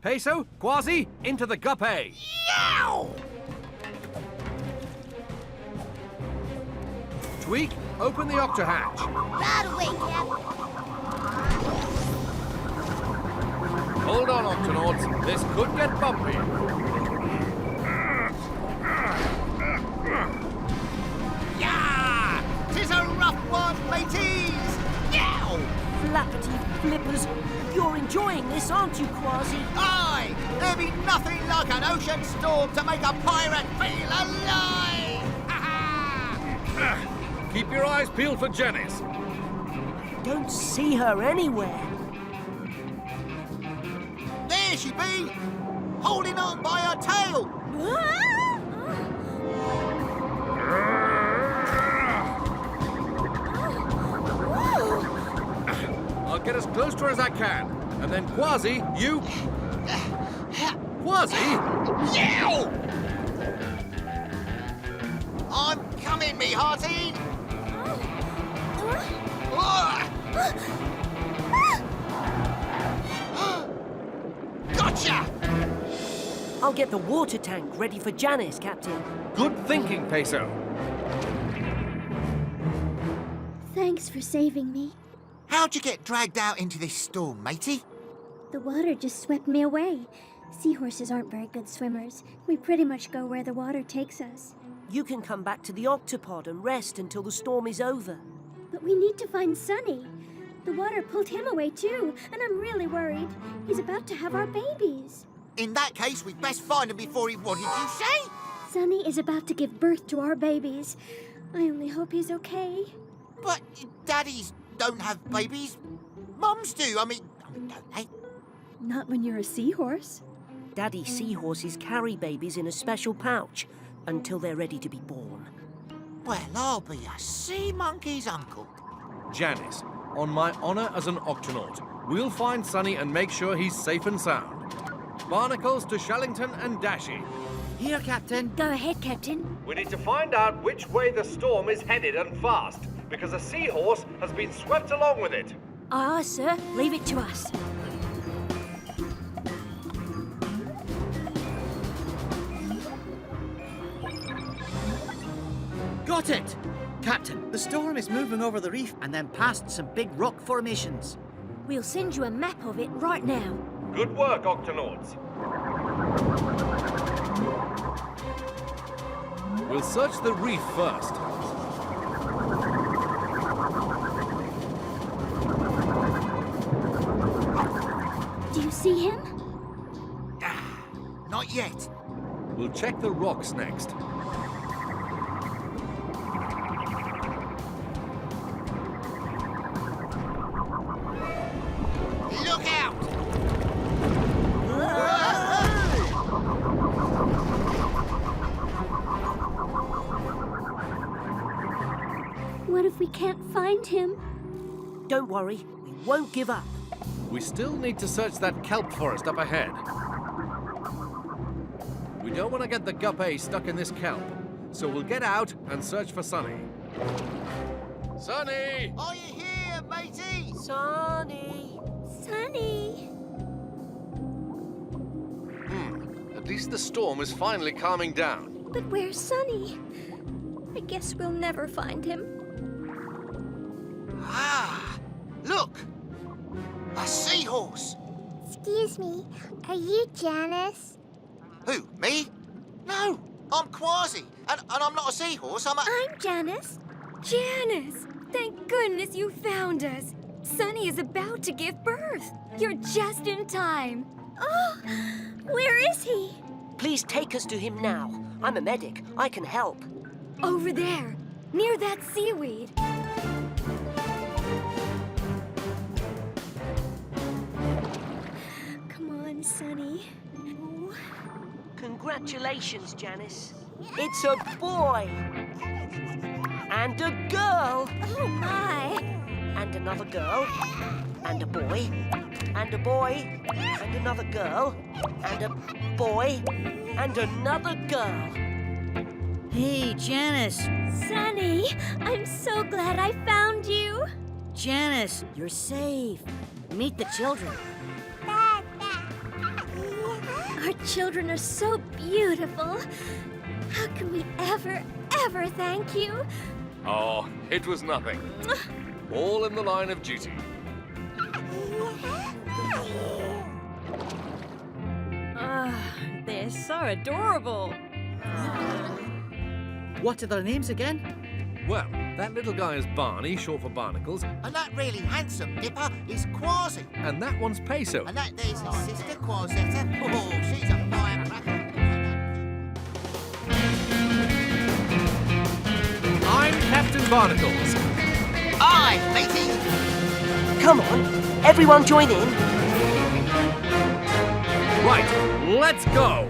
Peso, Kwazii, into the Gup-A. Yow! Tweak, open the Octo hatch. Right away, Cap. Hold on, Octonauts. This could get bumpy. Yeah! 'Tis a rough one, mateys! Yow! Flappity flippers. You're enjoying this, aren't you, Kwazii? Aye! There be nothing like an ocean storm to make a pirate feel alive! Keep your eyes peeled for Janice. Don't see her anywhere. There she be! Holding on by her tail! I'll get as close to her as I can. And then Kwazii, you... Kwazii? Yow! I'm coming, me hearty! Gotcha! I'll get the water tank ready for Janice, Captain. Good thinking, Peso. Thanks for saving me. How'd you get dragged out into this storm, matey? The water just swept me away. Seahorses aren't very good swimmers. We pretty much go where the water takes us. You can come back to the Octopod and rest until the storm is over. But we need to find Sunny. The water pulled him away too, and I'm really worried. He's about to have our babies. In that case, we'd best find him before he... What did you say? Sunny is about to give birth to our babies. I only hope he's okay. But daddies don't have babies. Mums do. I mean, don't they? Not when you're a seahorse. Daddy seahorses carry babies in a special pouch until they're ready to be born. Well, I'll be a sea monkey's uncle. Janice, on my honor as an Octonaut, we'll find Sunny and make sure he's safe and sound. Barnacles to Shellington and Dashi. Here, Captain. Go ahead, Captain. We need to find out which way the storm is headed and fast, because a seahorse has been swept along with it. Aye, aye, sir. Leave it to us. Got it! Captain, the storm is moving over the reef and then past some big rock formations. We'll send you a map of it right now. Good work, Octonauts. We'll search the reef first. Do you see him? Not yet. We'll check the rocks next. Look out! What if we can't find him? Don't worry, we won't give up. We still need to search that kelp forest up ahead. We don't want to get the Gup-A stuck in this kelp, so we'll get out and search for Sunny. Sunny! Are you here, matey? Sunny! Sunny! At least the storm is finally calming down. But where's Sunny? I guess we'll never find him. Ah! Look! A seahorse! Excuse me, are you Janice? Who, me? No, I'm Kwazii, and I'm not a seahorse, I'm Janice. Janice! Thank goodness you found us. Sunny is about to give birth. You're just in time. Oh, where is he? Please take us to him now. I'm a medic. I can help. Over there, near that seaweed. Come on, Sunny. Oh. Congratulations, Janice. It's a boy. And a girl. Oh, my. And another girl. And a boy. And a boy. And another girl. And a boy. And another girl. Hey, Janice. Sunny, I'm so glad I found you. Janice, you're safe. Meet the children. Our children are so beautiful. How can we ever thank you? Oh, it was nothing. All in the line of duty. They're so adorable. What are their names again? Well, that little guy is Barney, short for Barnacles, And that really handsome dipper is Kwazii. and that one's Peso. And that there's his sister, Kwazetta. Oh, she's a firecracker. I'm Captain Barnacles. Aye, matey. Come on, everyone join in. Right, let's go.